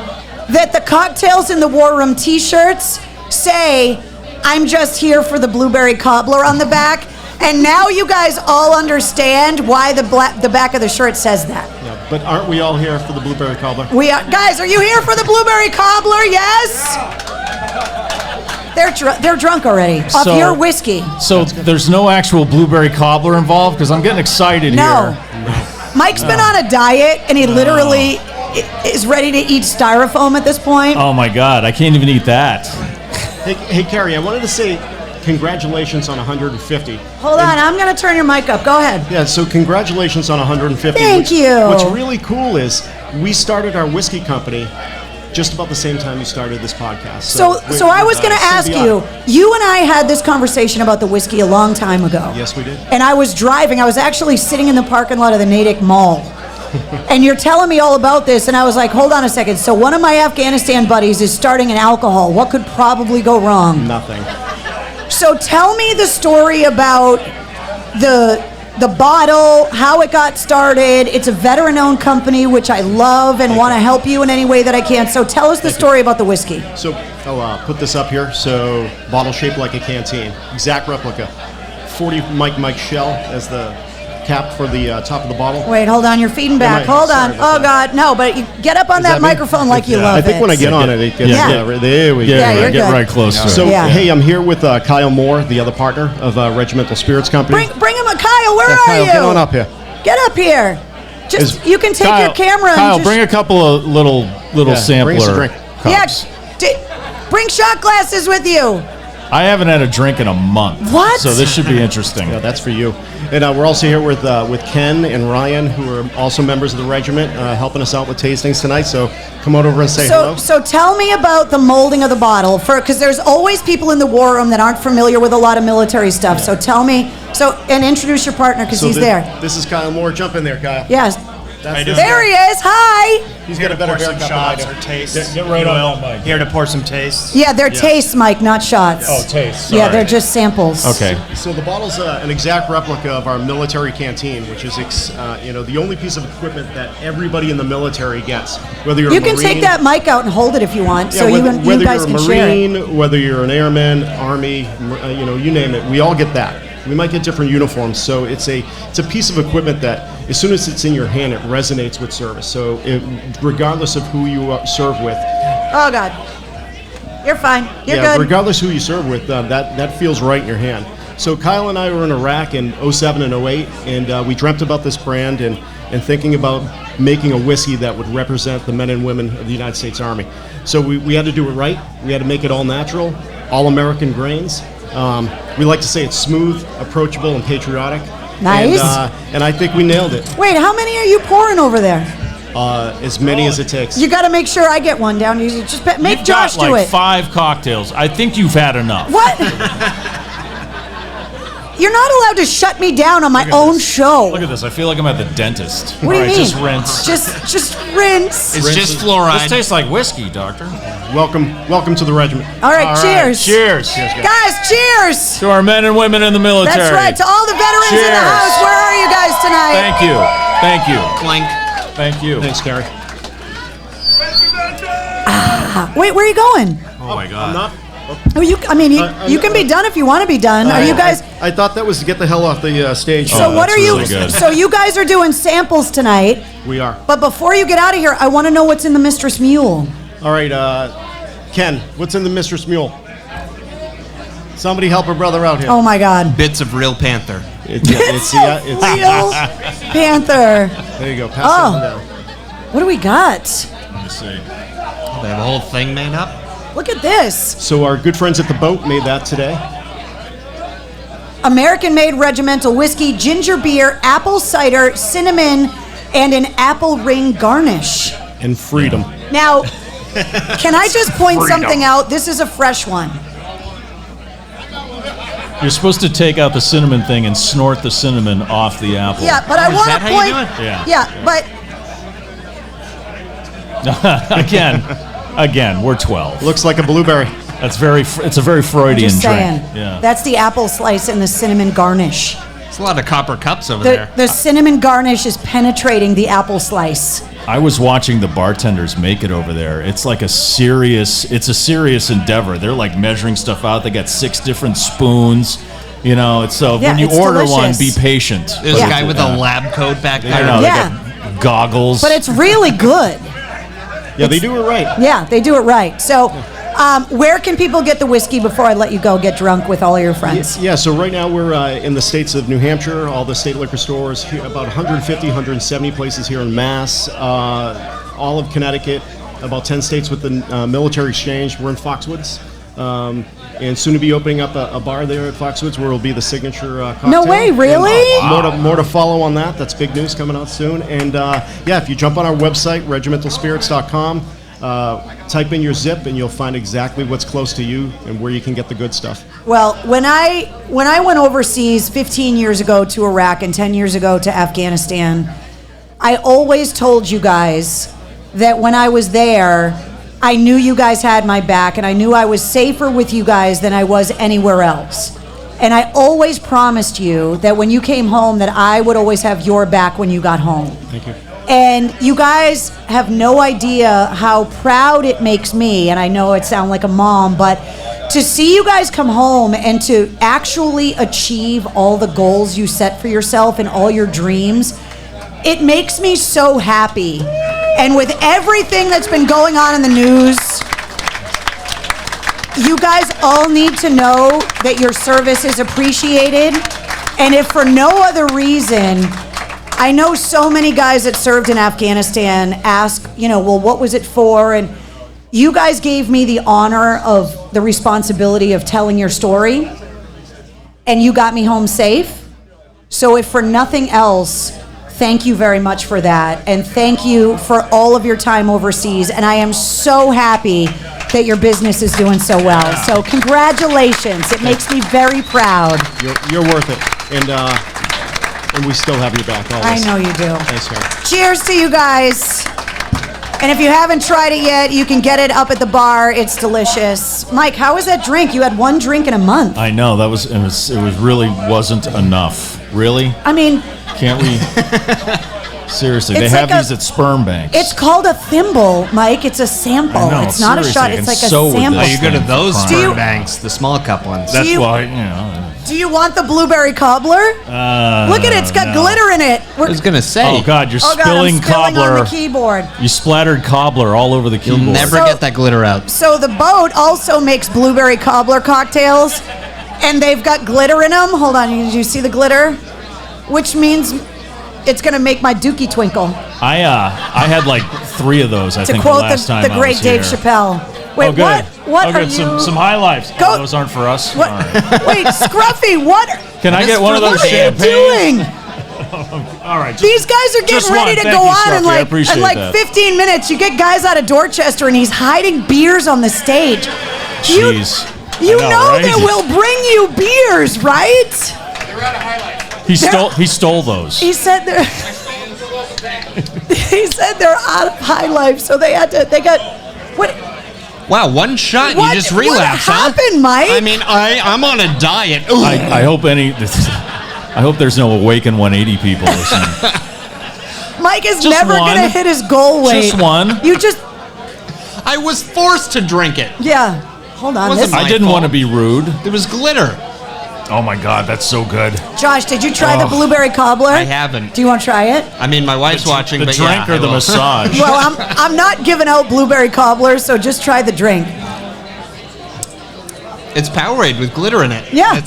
that the cocktails in the war room T-shirts say, "I'm just here for the blueberry cobbler" on the back. And now you guys all understand why the back of the shirt says that. Yeah, but aren't we all here for the blueberry cobbler? Guys, are you here for the blueberry cobbler? Yes? They're drunk already off So- your whiskey. So there's no actual blueberry cobbler involved because I'm getting excited No. here. Mike's been on a diet and he literally is ready to eat styrofoam at this point. Oh my God, I can't even eat that. Hey, Carrie, I wanted to say congratulations on 150. Hold on, I'm going to turn your mic up. Go ahead. Yeah, so congratulations on 150. Thank you. What's really cool is we started our whiskey company just about the same time you started this podcast. So I was going to ask you and I had this conversation about the whiskey a long time ago. Yes, we did. And I was driving. I was actually sitting in the parking lot of the Natick Mall. And you're telling me all about this, and I was like, hold on a second. So one of my Afghanistan buddies is starting an alcohol. What could probably go wrong? Nothing. So tell me the story about the bottle, how it got started. It's a veteran-owned company, which I love and want to help you in any way that I can. So tell us the story about the whiskey. So I'll put this up here. So bottle shaped like a canteen, exact replica. 40 Mike shell as the cap for the top of the bottle. Wait, hold on. You're feeding back. Hold on. Sorry about Oh, God. No, but you get up on Is that that me? microphone like you love I it. think when I get on it, it gets Yeah. there we go. Yeah, you're get good. right close to it. So Yeah. hey, I'm here with Kyle Moore, the other partner of Regimental Spirits Company. Bring him a Kyle. Where are Kyle, you? get on up here. Get up here. Just Is- you can take your camera and Kyle, just, bring a couple of little Yeah, sampler bring us a drink. yeah, cups. bring shot glasses with you. I haven't had a drink in a month. What? So this should be interesting. Yeah, that's for you. And we're also here with Ken and Ryan, who are also members of the regiment, helping us out with tastings tonight. So come on over and say hello. So tell me about the molding of the bottle, because there's always people in the war room that aren't familiar with a lot of military stuff. So tell me, and introduce your partner, because he's there. This is Kyle Moore. Jump in there, Kyle. Yes. That's There he is. Hi. He's got a better pour some haircut shots than I or do. tastes. Get right on that mic. Here to pour some tastes. Yeah, they're tastes, Mike, not shots. Oh, taste. Yeah, Sorry. they're just samples. Okay. So the bottle's an exact replica of our military canteen, which is the only piece of equipment that everybody in the military gets. Whether you're You a can Marine, take that mic out and hold it if you want, so whether, you whether guys you're can a share it. Marine, whether you're an airman, Army, you name it, we all get that. We might get different uniforms, so it's a piece of equipment that, as soon as it's in your hand, it resonates with service. So, regardless of who you serve with, Oh, God. You're fine. You're yeah, good. regardless who you serve with, that feels right in your hand. So Kyle and I were in Iraq in 07 and 08, and we dreamt about this brand and thinking about making a whiskey that would represent the men and women of the United States Army. So we had to do it right. We had to make it all natural, all American grains. We like to say it's smooth, approachable, and patriotic. Nice. And I think we nailed it. Wait, how many are you pouring over there? As many as it takes. You got to make sure I get one down. You just make You've Josh got do like it. 5 cocktails. I think you've had enough. What? You're not allowed to shut me down on my own show. Look at this. I feel like I'm at the dentist. What do you All right, mean? Just rinse. Just rinse. It's just This fluoride. tastes like whiskey, doctor. Welcome to the regiment. All right, cheers. Cheers. Guys, cheers. To our men and women in the military. That's right. To all the veterans in the Cheers. house, where are you guys tonight? Thank you. Thank you. Clink. Thank you. Thanks, Gary. Wait, where are you going? Oh my God. I'm not. Oh, you can be done if you want to be done. Are you guys? I thought that was to get the hell off the stage. So what that's are you? really good. So you guys are doing samples tonight. We are. But before you get out of here, I want to know what's in the Mistress Mule. All right, Ken, what's in the Mistress Mule? Somebody help a brother out here. Oh my God. Bits of real panther. It's Real Panther. there you go. Pass that one down. What do we got? Let me see. They have a whole thing made up. Look at this. So our good friends at the boat made that today. American-made regimental whiskey, ginger beer, apple cider, cinnamon, and an apple ring garnish. And freedom. Now, can I just point something out? This is a fresh one. You're supposed to take out the cinnamon thing and snort the cinnamon off the apple. Yeah, but I want that to how you point. do it? Yeah. Yeah, but Again, we're 12. Looks like a blueberry. It's a very Freudian just saying. drink. Yeah. That's the apple slice and the cinnamon garnish. It's a lot of copper cups over The, there. the cinnamon garnish is penetrating the apple slice. I was watching the bartenders make it over there. It's like a serious endeavor. They're like measuring stuff out. They got 6 different spoons. You know, so Yeah, when you it's order delicious. one, be patient. There's Yeah. a guy with a lab coat back there. I know, Yeah. they got goggles. But it's really good. Yeah, they do it right. Yeah, they do it right. So, where can people get the whiskey before I let you go get drunk with all your friends? Yeah, so right now we're in the states of New Hampshire, all the state liquor stores, here, about 150, 170 places here in Mass, all of Connecticut, about 10 states with the military exchange. We're in Foxwoods. And soon to be opening up a bar there at Foxwoods where it'll be the signature cocktail. No way, really? And, more to follow on that. That's big news coming out soon. And yeah, if you jump on our website, regimentalspirits.com, type in your zip and you'll find exactly what's close to you and where you can get the good stuff. Well, when I went overseas 15 years ago to Iraq and 10 years ago to Afghanistan, I always told you guys that when I was there, I knew you guys had my back and I knew I was safer with you guys than I was anywhere else. And I always promised you that when you came home that I would always have your back when you got home. Thank you. And you guys have no idea how proud it makes me, and I know it sounds like a mom, but to see you guys come home and to actually achieve all the goals you set for yourself and all your dreams, it makes me so happy. And with everything that's been going on in the news, you guys all need to know that your service is appreciated. And if for no other reason, I know so many guys that served in Afghanistan ask, well, what was it for? And you guys gave me the honor of the responsibility of telling your story, and you got me home safe. So if for nothing else, thank you very much for that, and thank you for all of your time overseas, and I am so happy that your business is doing so well. So congratulations. It makes me very proud. You're worth it. And we still have your back always. I know you do. Thanks, Karen. Cheers to you guys. And if you haven't tried it yet, you can get it up at the bar. It's delicious. Mike, how was that drink? You had one drink in a month. I know it was really wasn't enough. Really? I mean, Can't we? Seriously, they It's have like these at sperm banks. it's called a thimble, Mike. It's a sample. I know, it's not a shot. seriously, It's and like a so would sample. Oh, you go to Thing those for Do you- sperm banks, the small cup ones. That's you- why, you know. Do you want the blueberry cobbler? Look at it. It's got no. glitter in it. I was gonna say. Oh God, you're Oh, God, spilling I'm spilling cobbler. on the keyboard. You splattered cobbler all over the You'll keyboard. never So- get that glitter out. So the boat also makes blueberry cobbler cocktails, and they've got glitter in them. Hold on, did you see the glitter? Which means it's gonna make my dookie twinkle. I had like 3 of those. I To think quote the last time the I great was Dave here. Chappelle. Wait, Oh, good. What oh, are good. you? Some high lives. Go- Oh, those aren't for us. What? All right. Wait, Scruffy, what? Can I That get is one of for those What are you champagne? doing? All right. These guys are just getting ready one. to Thank go you, on Scruffy. I appreciate in like that. 15 minutes. You get guys out of Dorchester, and he's hiding beers on the stage. Jeez. You I know right? that we'll bring you beers, right? They're out of highlight. He stole those. He said they're. He said they're out of High Life, so they got. What? Wow, one shot and What- you just relapse, what happened, Mike? I mean, I'm on a diet. Ooh. I hope I hope there's no Awaken 180 people listening. Mike is Just never one. gonna hit his goal weight. Just one. You just. I was forced to drink it. Yeah. Hold on. Wasn't This, my I didn't fault. want to be rude. There was glitter. Oh my God, that's so good. Josh, did you try the blueberry cobbler? I haven't. Do you want to try it? I mean, my wife's watching, The but drink yeah, or I the will. massage? Well, I'm not giving out blueberry cobblers, so just try the drink. It's Powerade with glitter in it. Yeah.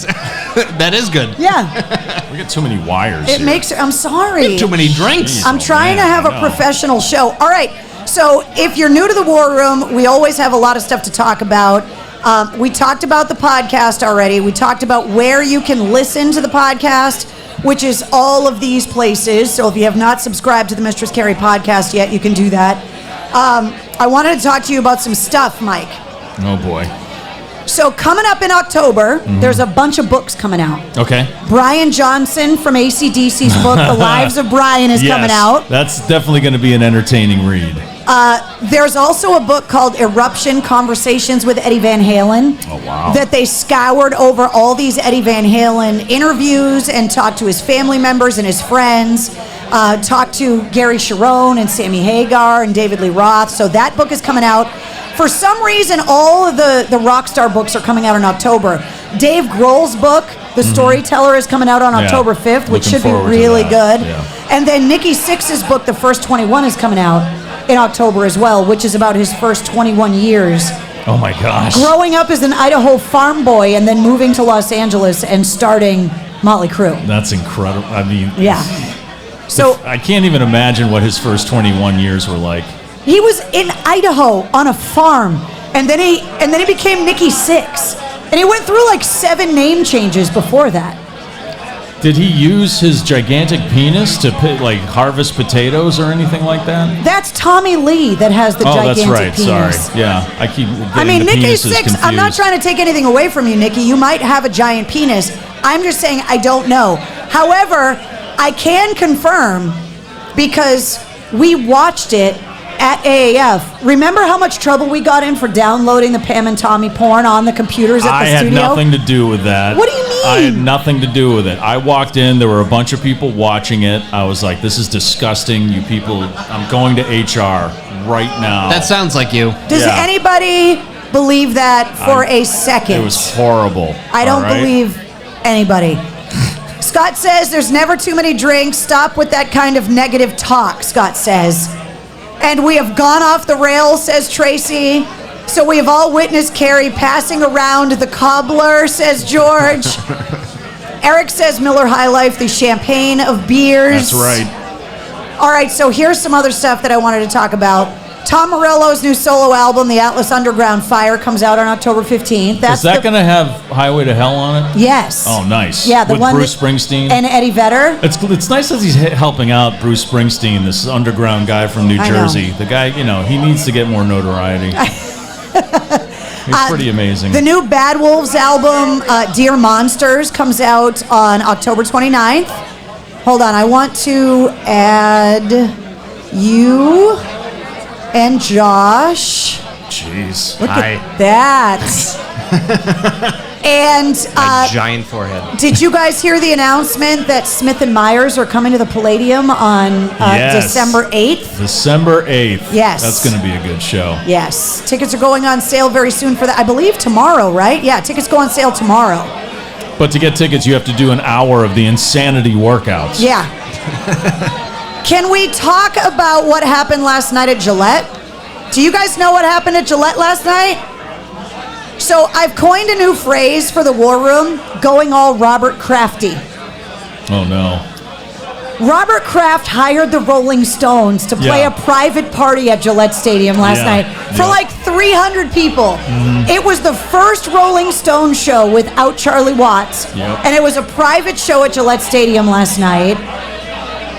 That is good. Yeah. We got too many wires. It here. makes. I'm sorry. Too many drinks. I'm Oh, trying man, to have I a know. professional show. All right. So if you're new to the War Room, we always have a lot of stuff to talk about. We talked about the podcast already. We talked about where you can listen to the podcast, which is all of these places. So if you have not subscribed to the Mistress Carrie podcast yet, you can do that. I wanted to talk to you about some stuff, Mike. Oh boy. So coming up in October, there's a bunch of books coming out. Okay. Brian Johnson from AC/DC's book, The Lives of Brian, is coming out. That's definitely going to be an entertaining read. There's also a book called Eruption, Conversations with Eddie Van Halen. Oh, wow. That they scoured over all these Eddie Van Halen interviews and talked to his family members and his friends. Talked to Gary Sharon and Sammy Hagar and David Lee Roth. So that book is coming out. For some reason, all of the Rockstar books are coming out in October. Dave Grohl's book, The Storyteller, is coming out on Yeah. October 5th, which Looking should be forward to really that. good. Yeah. And then Nikki Sixx's book, The First 21, is coming out in October as well, which is about his first 21 years. Oh my gosh. Growing up as an Idaho farm boy and then moving to Los Angeles and starting Motley Crue. That's incredible. I mean, Yeah. So I can't even imagine what his first 21 years were like. he was in Idaho on a farm, and then he became Nikki Sixx, and he went through like 7 name changes before that. Did he use his gigantic penis to harvest potatoes or anything like that? That's Tommy Lee that has the gigantic that's right. penis. Sorry. Yeah, I keep getting I mean, the Nikki penises Sixx, confused. I'm not trying to take anything away from you, Nikki. You might have a giant penis. I'm just saying I don't know. However, I can confirm because we watched it at AAF. Remember how much trouble we got in for downloading the Pam and Tommy porn on the computers at the I studio? had nothing to do with that. What do you mean? I had nothing to do with it. I walked in, there were a bunch of people watching it. I was like, this is disgusting. You people, I'm going to HR right now. That sounds like you. Does Yeah. anybody believe that for a second? It was horrible. I don't all right? believe anybody. Scott says there's never too many drinks. Stop with that kind of negative talk, Scott says. And we have gone off the rails, says Tracy. So we have all witnessed Carrie passing around the cobbler, says George. Eric says Miller High Life, the champagne of beers. That's right. All right, so here's some other stuff that I wanted to talk about. Tom Morello's new solo album, The Atlas Underground Fire, comes out on October 15th. Is that going to have Highway to Hell on it? Yes. Oh, nice. Yeah, the with one Bruce Springsteen and Eddie Vedder. It's nice that he's helping out Bruce Springsteen, this underground guy from New Jersey. The guy, he needs to get more notoriety. He's pretty amazing. The new Bad Wolves album, Dear Monsters, comes out on October 29th. Hold on, I want to add you and Josh. Jeez. Look at that. And A giant forehead. did you guys hear the announcement that Smith & Myers are coming to the Palladium on December 8th? December 8th. Yes. That's going to be a good show. Yes. Tickets are going on sale very soon for that. I believe tomorrow, right? Yeah, tickets go on sale tomorrow. But to get tickets, you have to do an hour of the insanity workouts. Yeah. Can we talk about what happened last night at Gillette? Do you guys know what happened at Gillette last night? So I've coined a new phrase for the War Room, going all Robert Crafty. Oh, no. Robert Kraft hired the Rolling Stones to play a private party at Gillette Stadium last night for like 300 people. It was the first Rolling Stones show without Charlie Watts, and it was a private show at Gillette Stadium last night.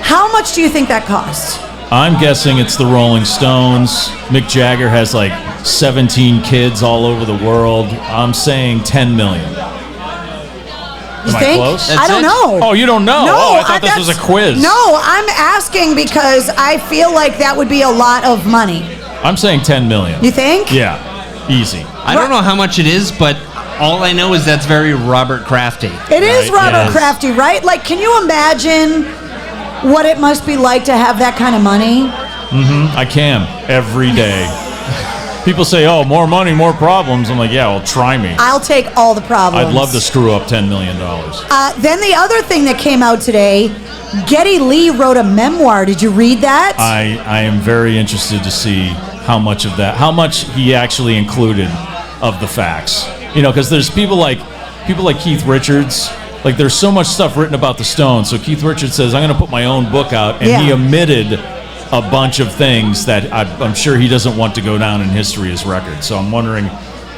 How much do you think that cost? I'm guessing it's the Rolling Stones. Mick Jagger has like 17 kids all over the world. I'm saying $10 million. You Am think? I close? I don't know. Oh, you don't know? No, I thought this was a quiz. No, I'm asking because I feel like that would be a lot of money. I'm saying $10 million. You think? Yeah, easy. I don't know how much it is, but all I know is that's very Robert Crafty. It is Right, Robert yes. Crafty, right? Like, can you imagine what it must be like to have that kind of money? I can every day. People say, oh, more money, more problems. I'm like, yeah, well, try me. I'll take all the problems. I'd love to screw up $10 million. Then the other thing that came out today, Getty Lee wrote a memoir. Did you read that? I am very interested to see how much he actually included of the facts. Because there's people like Keith Richards. Like, there's so much stuff written about the Stones. So Keith Richards says, I'm going to put my own book out. And he omitted a bunch of things that I'm sure he doesn't want to go down in history as records. So I'm wondering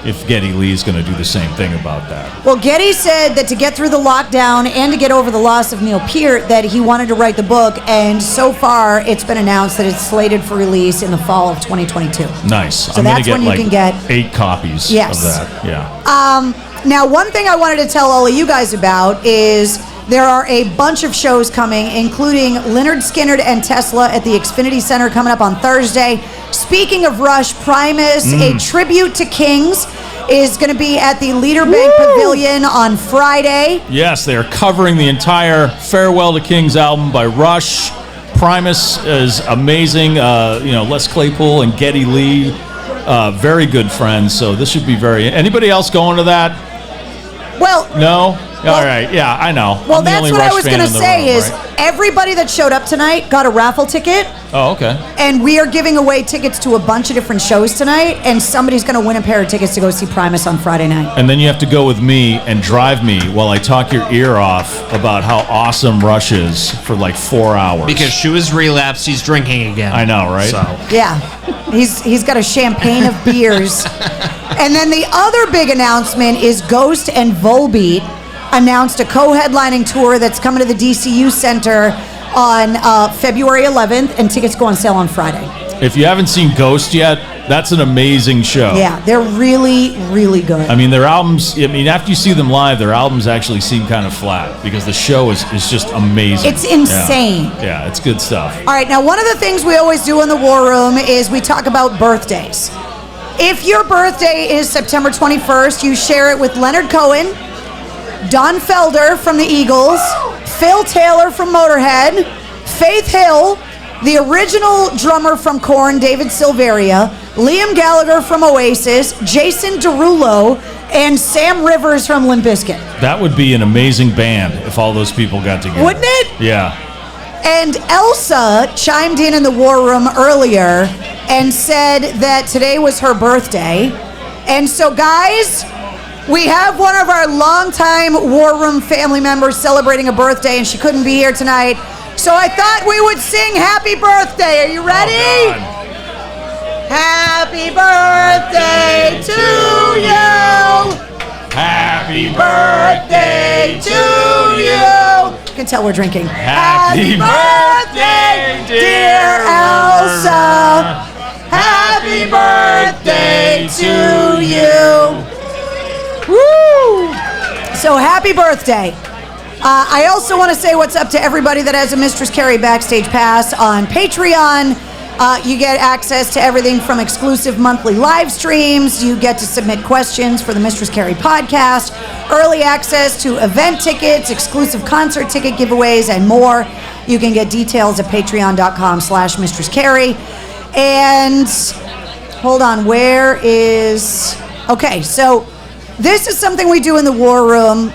if Getty Lee is going to do the same thing about that. Well, Getty said that to get through the lockdown and to get over the loss of Neil Peart, that he wanted to write the book. And so far, it's been announced that it's slated for release in the fall of 2022. Nice. So I'm going that's to when you can get 8 copies of that. Yeah. Now, one thing I wanted to tell all of you guys about is there are a bunch of shows coming, including Lynyrd Skynyrd and Tesla at the Xfinity Center coming up on Thursday. Speaking of Rush, Primus, a tribute to Kings, is going to be at the Leaderbank Pavilion on Friday. Yes, they are covering the entire Farewell to Kings album by Rush. Primus is amazing. Les Claypool and Getty Lee, very good friends. So this should be Anybody else going to that? Well, No? All right. Yeah, I know. Well, I'm the that's only what I Rush was fan going to in the say room, is right? everybody that showed up tonight got a raffle ticket. Oh, okay. And we are giving away tickets to a bunch of different shows tonight, and somebody's going to win a pair of tickets to go see Primus on Friday night. And then you have to go with me and drive me while I talk your ear off about how awesome Rush is for like 4 hours. Because Shu has relapsed, he's drinking again. I know, right? So. Yeah, he's got a champagne of beers. And then the other big announcement is Ghost and Volbeat announced a co-headlining tour that's coming to the DCU Center on February 11th, and tickets go on sale on Friday. If you haven't seen Ghost yet, that's an amazing show. Yeah, they're really, really good. I mean, their albums, after you see them live, their albums actually seem kind of flat because the show is just amazing. It's insane. Yeah, it's good stuff. All right, now one of the things we always do in the War Room is we talk about birthdays. If your birthday is September 21st, you share it with Leonard Cohen, Don Felder from the Eagles, Phil Taylor from Motorhead, Faith Hill, the original drummer from Korn, David Silveria, Liam Gallagher from Oasis, Jason Derulo, and Sam Rivers from Limp Bizkit. That would be an amazing band if all those people got together. Wouldn't it? Yeah. And Elsa chimed in the War Room earlier and said that today was her birthday. And so, guys, we have one of our longtime War Room family members celebrating a birthday, and she couldn't be here tonight. So I thought we would sing happy birthday. Are you ready? Oh, Happy birthday to you. Happy Birthday to you. You can tell we're drinking. Happy birthday, dear Elsa. Happy birthday to you. Woo! So happy birthday. I also want to say what's up to everybody that has a Mistress Carrie Backstage Pass on Patreon. You get access to everything from exclusive monthly live streams. You get to submit questions for the Mistress Carrie podcast, early access to event tickets, exclusive concert ticket giveaways, and more. You can get details at patreon.com/Mistress Carrie. And hold on, okay, so this is something we do in the War Room.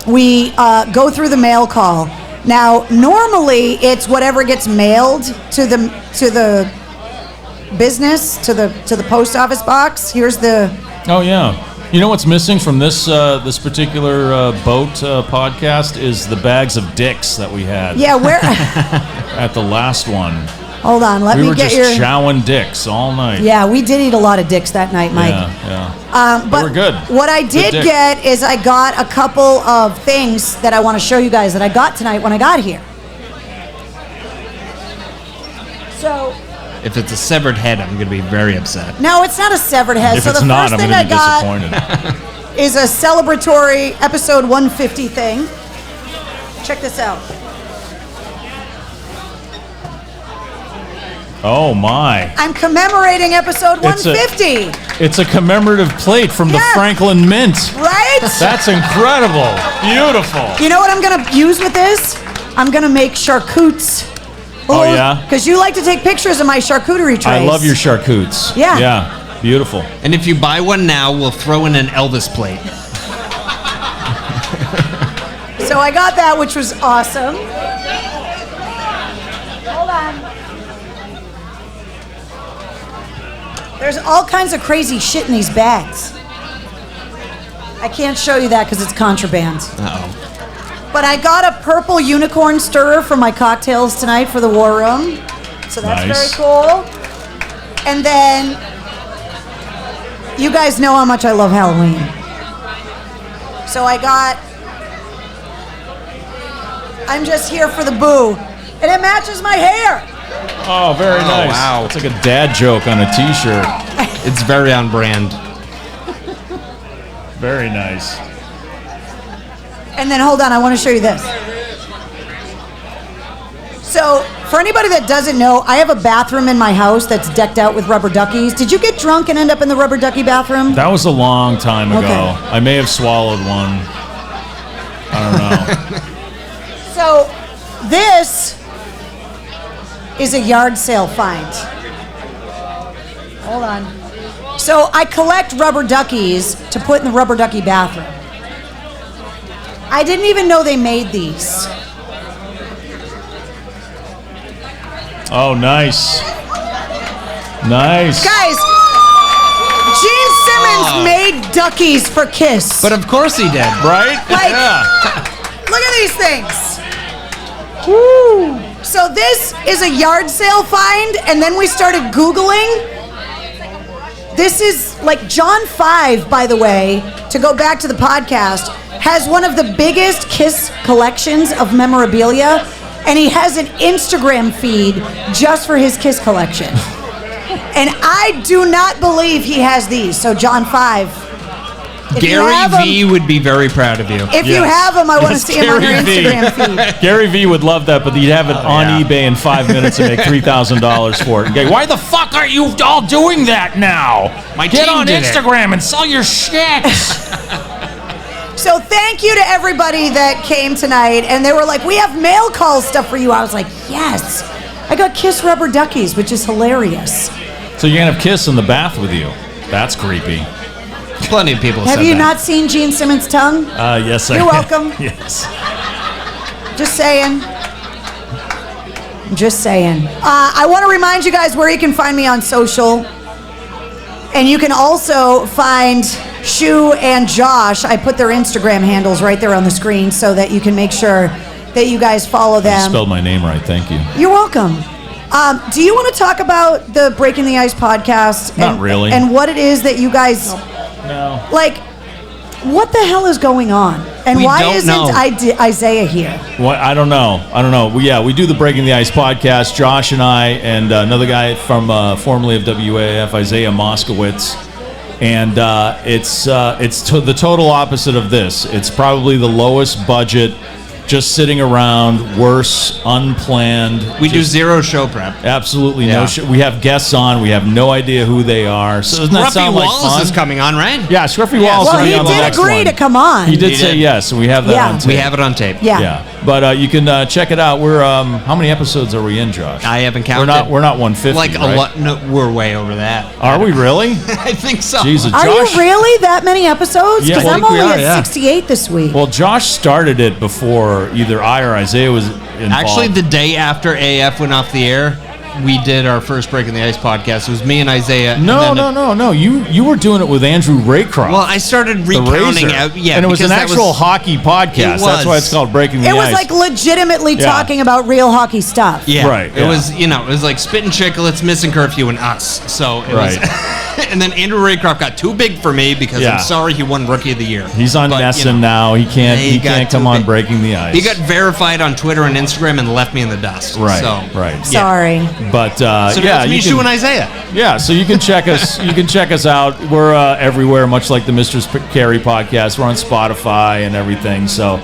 We go through the mail call. Now, normally it's whatever gets mailed to the business, to the post office box. Here's the. Oh yeah. You know what's missing from this particular boat podcast is the bags of dicks that we had. Yeah, where? At the last one. Hold on, let me get your. We were just chowing dicks all night. Yeah, we did eat a lot of dicks that night, Mike. Yeah. But we're good. What I did get is I got a couple of things that I want to show you guys that I got tonight when I got here. So. If it's a severed head, I'm going to be very upset. No, it's not a severed head. If so it's the not, first I'm thing going to I be got disappointed. is a celebratory episode 150 thing. Check this out. Oh my. I'm commemorating episode 150. It's a commemorative plate from the Franklin Mint. Right? That's incredible. Beautiful. You know what I'm going to use with this? I'm going to make charcutes. Oh, yeah? Because you like to take pictures of my charcuterie trays. I love your charcutes. Yeah. Yeah. Beautiful. And if you buy one now, we'll throw in an Elvis plate. So I got that, which was awesome. Hold on. There's all kinds of crazy shit in these bags. I can't show you that because it's contraband. Uh-oh. But I got a purple unicorn stirrer for my cocktails tonight for the War Room. So that's Nice. very cool. And then, you guys know how much I love Halloween. So I'm just here for the boo. And it matches my hair. Oh, very nice. Wow. It's like a dad joke on a t-shirt. It's very on brand. Very nice. And then hold on, I want to show you this. So, for anybody that doesn't know, I have a bathroom in my house that's decked out with rubber duckies. Did you get drunk and end up in the rubber ducky bathroom? That was a long time ago. Okay. I may have swallowed one. I don't know. So, this is a yard sale find. Hold on. So, I collect rubber duckies to put in the rubber ducky bathroom. I didn't even know they made these. Oh, nice. Nice. Guys, Gene Simmons made duckies for Kiss. But of course he did. Right? Like, Yeah. look at these things. Woo. So this is a yard sale find, and then we started Googling. This is like John 5, by the way, to go back to the podcast, has one of the biggest Kiss collections of memorabilia, and he has an Instagram feed just for his Kiss collection. And I do not believe he has these. So John 5. If you Gary have V would be very proud of you. If you have them, I want to see them on your Gary V. Instagram feed. Gary V would love that, but he'd have it on yeah. eBay in 5 minutes and make $3,000 for it. And go, why the fuck aren't you all doing that now? Get team on did it. Instagram and sell your shit. So thank you to everybody that came tonight, and they were like, we have mail call stuff for you. I was like, yes. I got Kiss rubber duckies, which is hilarious. So you're gonna have Kiss in the bath with you? That's creepy. Plenty of people Have said you that. not seen Gene Simmons' tongue? Yes, I You're welcome. Yes. Just saying. Just saying. I want to remind you guys where you can find me on social. And you can also find Shu and Josh. I put their Instagram handles right there on the screen so that you can make sure that you guys follow You them. spelled my name right. Thank you. You're welcome. Do you want to talk about the Breaking the Ice podcast? Not really. And what it is that you guys No. like? What the hell is going on? And We why don't isn't know. Isaiah here? What? I don't know. We do the Breaking the Ice podcast. Josh and I and another guy from formerly of WAF, Isaiah Moskowitz. And it's the total opposite of this. It's probably the lowest budget, just sitting around, worse, unplanned. We do zero show prep. Absolutely Yeah. no shit. We have guests on. We have no idea who they are. So doesn't that Scruffy sound like Wallace fun? is coming on, right? Yeah, Scruffy Yeah. Wallace Well, will he be on the did next agree one. to come on. He did He say did. yes, and we have that Yeah. on tape. We have it on tape. Yeah. Yeah, but you can check it out. We're how many episodes are we in, Josh? I haven't counted. We're not 150. Like right? a lot. No, we're way over that. Are we really? I think so. Jesus, Are Josh. you really that many episodes? Yeah, Because I I'm think we only are, at yeah. 68 this week. Well, Josh started it before either I or Isaiah was involved. Actually, the day after AF went off the air, we did our first Breaking the Ice podcast. It was me and Isaiah. no. You were doing it with Andrew Raycroft. Well, I started the recounting Razor. out. Yeah, and it was because an that actual hockey podcast. It That's why was. it's called Breaking the It was Ice. like legitimately Yeah. talking about real hockey stuff. Yeah, Right, It yeah. was, it was like Spittin' Chicklets, Missing Curfew, and us. So it Right. was. And then Andrew Raycroft got too big for me because Yeah. I'm sorry he won Rookie of the Year. He's on But, Nessun you know, now. He can't. he He got can't too come on big. Breaking the Ice. He got verified on Twitter and Instagram and left me in the dust. right. So, Right. Yeah. Sorry. But So now yeah, it's me, you Shu, can, and Isaiah. yeah. So you can check us. You can check us out. We're everywhere, much like the Mistress Carey podcast. We're on Spotify and everything. So.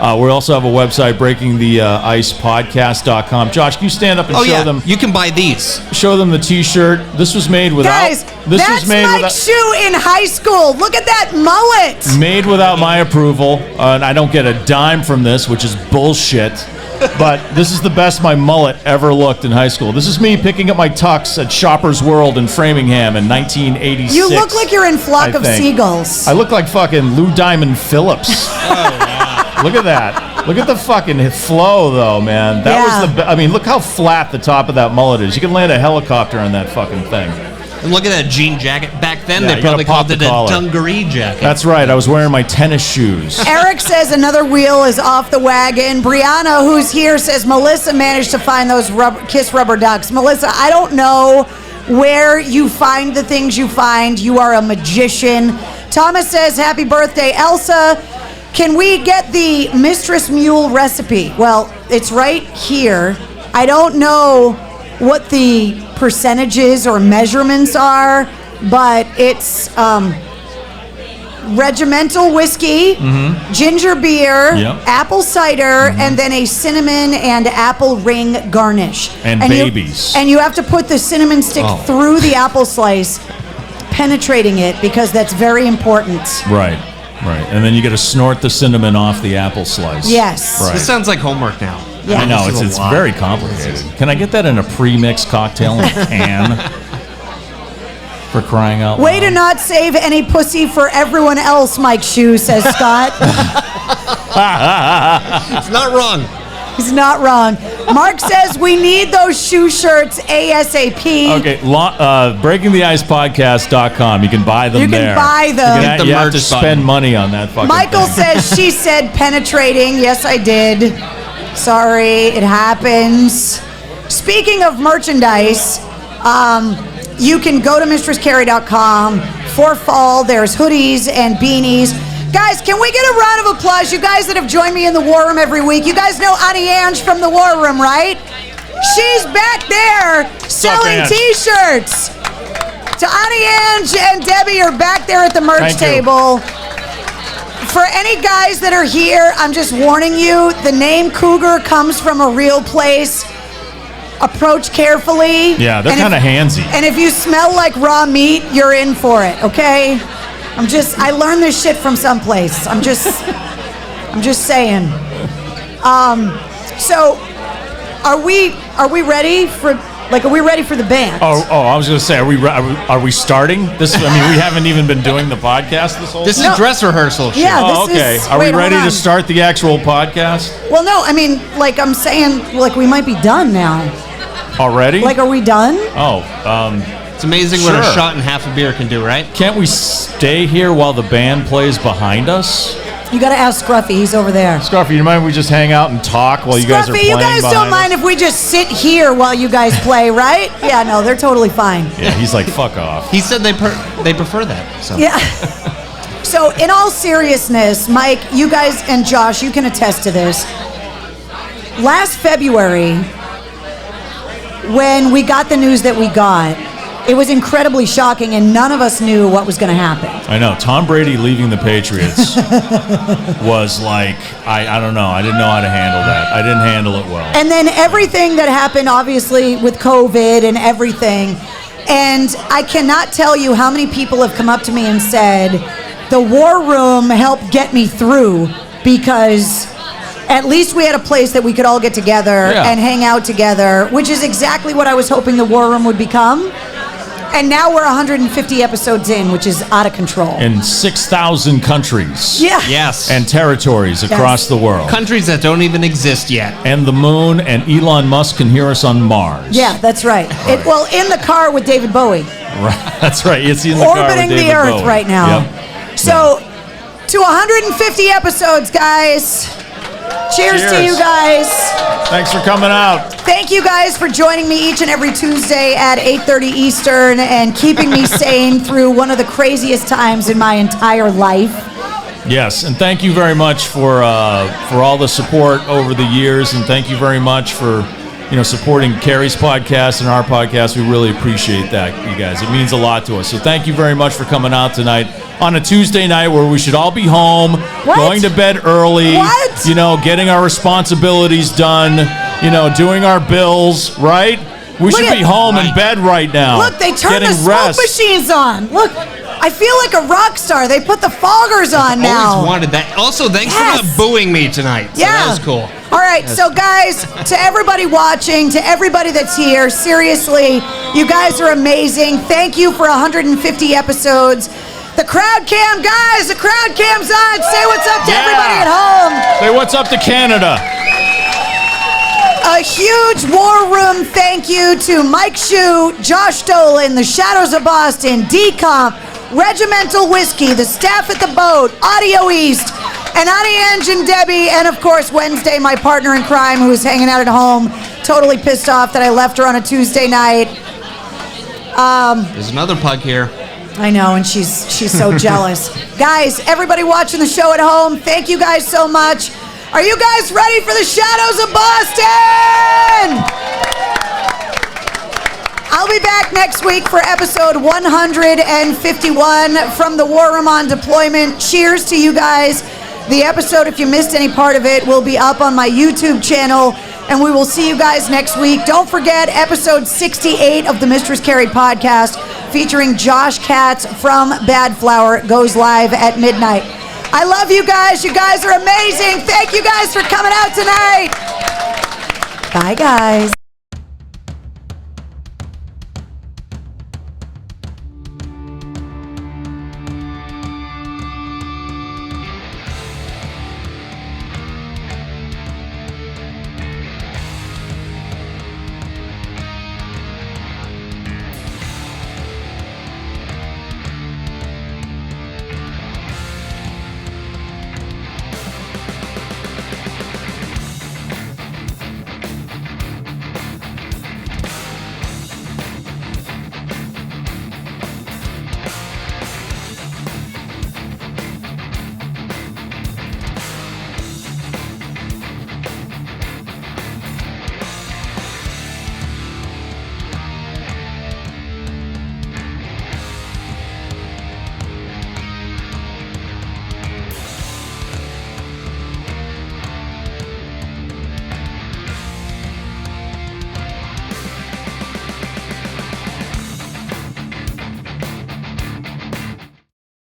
We also have a website, breakingtheicepodcast.com. Josh, can you stand up and Oh show yeah, them? you can buy these. Show them the T-shirt. This was made without. Guys, this that's was made Mike without. Shue in high school. Look at that mullet. Made without my approval, and I don't get a dime from this, which is bullshit. But this is the best my mullet ever looked in high school. This is me picking up my tux at Shoppers World in Framingham in 1986. You look like you're in Flock I of think. Seagulls. I look like fucking Lou Diamond Phillips. Look at that. Look at the fucking flow, though, man. That was the. I mean, look how flat the top of that mullet is. You can land a helicopter on that fucking thing. And look at that jean jacket. Back then, Yeah, they you gotta probably pop called the it a collar. dungaree jacket. That's right. I was wearing my tennis shoes. Eric says another wheel is off the wagon. Brianna, who's here, says Melissa managed to find those kiss rubber ducks. Melissa, I don't know where you find the things you find. You are a magician. Thomas says, happy birthday, Elsa. Can we get the Mistress Mule recipe? Well, it's right here. I don't know what the percentages or measurements are, but it's regimental whiskey, ginger beer, Yep. apple cider, and then a cinnamon and apple ring garnish. And babies. And you have to put the cinnamon stick Oh. through the apple slice, penetrating it, because that's very important. Right. Right. And then you got to snort the cinnamon off the apple slice. Yes. Right. This sounds like homework now. Yeah. I know, This is it's a lot. very complicated. Can I get that in a pre-mixed cocktail in a can? For crying out loud. Way to not save any pussy for everyone else, Mike Shue, says Scott. It's not wrong. He's not wrong. Mark says we need those shoe shirts ASAP. Okay, breakingtheicepodcast.com. You can buy them You can there. buy them. Hit the You have to merch spend button. money on that fucking Michael thing. says she said penetrating. Yes, I did. Sorry, it happens. Speaking of merchandise, you can go to mistresscarey.com for fall. There's hoodies and beanies. Guys, can we get a round of applause? You guys that have joined me in the War Room every week. You guys know Annie Ange from the War Room, right? She's back there selling Ange? T-shirts. So Annie Ange and Debbie are back there at the merch Thank you. table. For any guys that are here, I'm just warning you, the name Cougar comes from a real place. Approach carefully. Yeah, they're And if- kind of handsy. And if you smell like raw meat, you're in for it, okay? I learned this shit from someplace. I'm just saying. So, are we ready for the band? Oh, I was going to say, are we starting this? I mean, we haven't even been doing the podcast this whole This time. is dress rehearsal shit. Yeah. Oh, this okay. is- Are we wait, hold ready on. to start the actual podcast Well, no, I mean, like I'm saying, like we might be done now. already? Like, are we done? Oh, It's amazing what a Sure. shot and half a beer can do, right? can't we stay here while the band plays behind us? You got to ask Scruffy. He's over there. Scruffy, you mind if we just hang out and talk while you guys are Scruffy, playing? you guys don't mind if we just sit here while you guys play, right? Yeah, no, they're totally fine. Yeah, he's like, fuck off. He said they prefer that. So. Yeah. So, in all seriousness, Mike, you guys and Josh, you can attest to this. Last February, when we got the news that we got, it was incredibly shocking, and none of us knew what was going to happen. I know. Tom Brady leaving the Patriots was like, I don't know. I didn't know how to handle that. I didn't handle it well. And then everything that happened, obviously, with COVID and everything. And I cannot tell you how many people have come up to me and said, the War Room helped get me through because at least we had a place that we could all get together and hang out together, which is exactly what I was hoping the War Room would become. And now we're 150 episodes in, which is out of control. In 6,000 countries. Yeah. Yes. And territories across the world. Countries that don't even exist yet. And the moon, and Elon Musk can hear us on Mars. Yeah, that's right. Well, in the car with David Bowie. Right. That's right. It's in the car with Orbiting David the Earth Bowie. right now. Yep. So, to 150 episodes, guys. Cheers to you guys. Thanks for coming out. Thank you guys for joining me each and every Tuesday at 8:30 Eastern and keeping me sane through one of the craziest times in my entire life. Yes, and thank you very much for all the support over the years, and thank you very much for supporting Carrie's podcast and our podcast. We really appreciate that, you guys. It means a lot to us. So thank you very much for coming out tonight on a Tuesday night where we should all be home, going to bed early, getting our responsibilities done, doing our bills, right? We should be home in bed right now. Look, they turned the smoke machines on. Look, I feel like a rock star. They put the foggers on now. Always wanted that. Also, thanks for not booing me tonight. So that was cool. All right, so guys, to everybody watching, to everybody that's here, seriously, you guys are amazing. Thank you for 150 episodes. The crowd cam, guys, the crowd cam's on. Say what's up to everybody at home. Say what's up to Canada. A huge War Room thank you to Mike Shue, Josh Dolan, the Shadows of Boston, D-Comp, Regimental Whiskey, the staff at the boat, Audio East, and Annie Ange and Debbie, and of course Wednesday, my partner in crime, who is hanging out at home, totally pissed off that I left her on a Tuesday night. There's another pug here. I know, and she's so jealous. Guys, everybody watching the show at home, thank you guys so much. Are you guys ready for the Shadows of Boston? I'll be back next week for episode 151 from the War Room on Deployment. Cheers to you guys. The episode, if you missed any part of it, will be up on my YouTube channel, and we will see you guys next week. Don't forget, episode 68 of the Mistress Carrie podcast, featuring Josh Katz from Bad Flower, goes live at midnight. I love you guys. You guys are amazing. Thank you guys for coming out tonight. Bye, guys.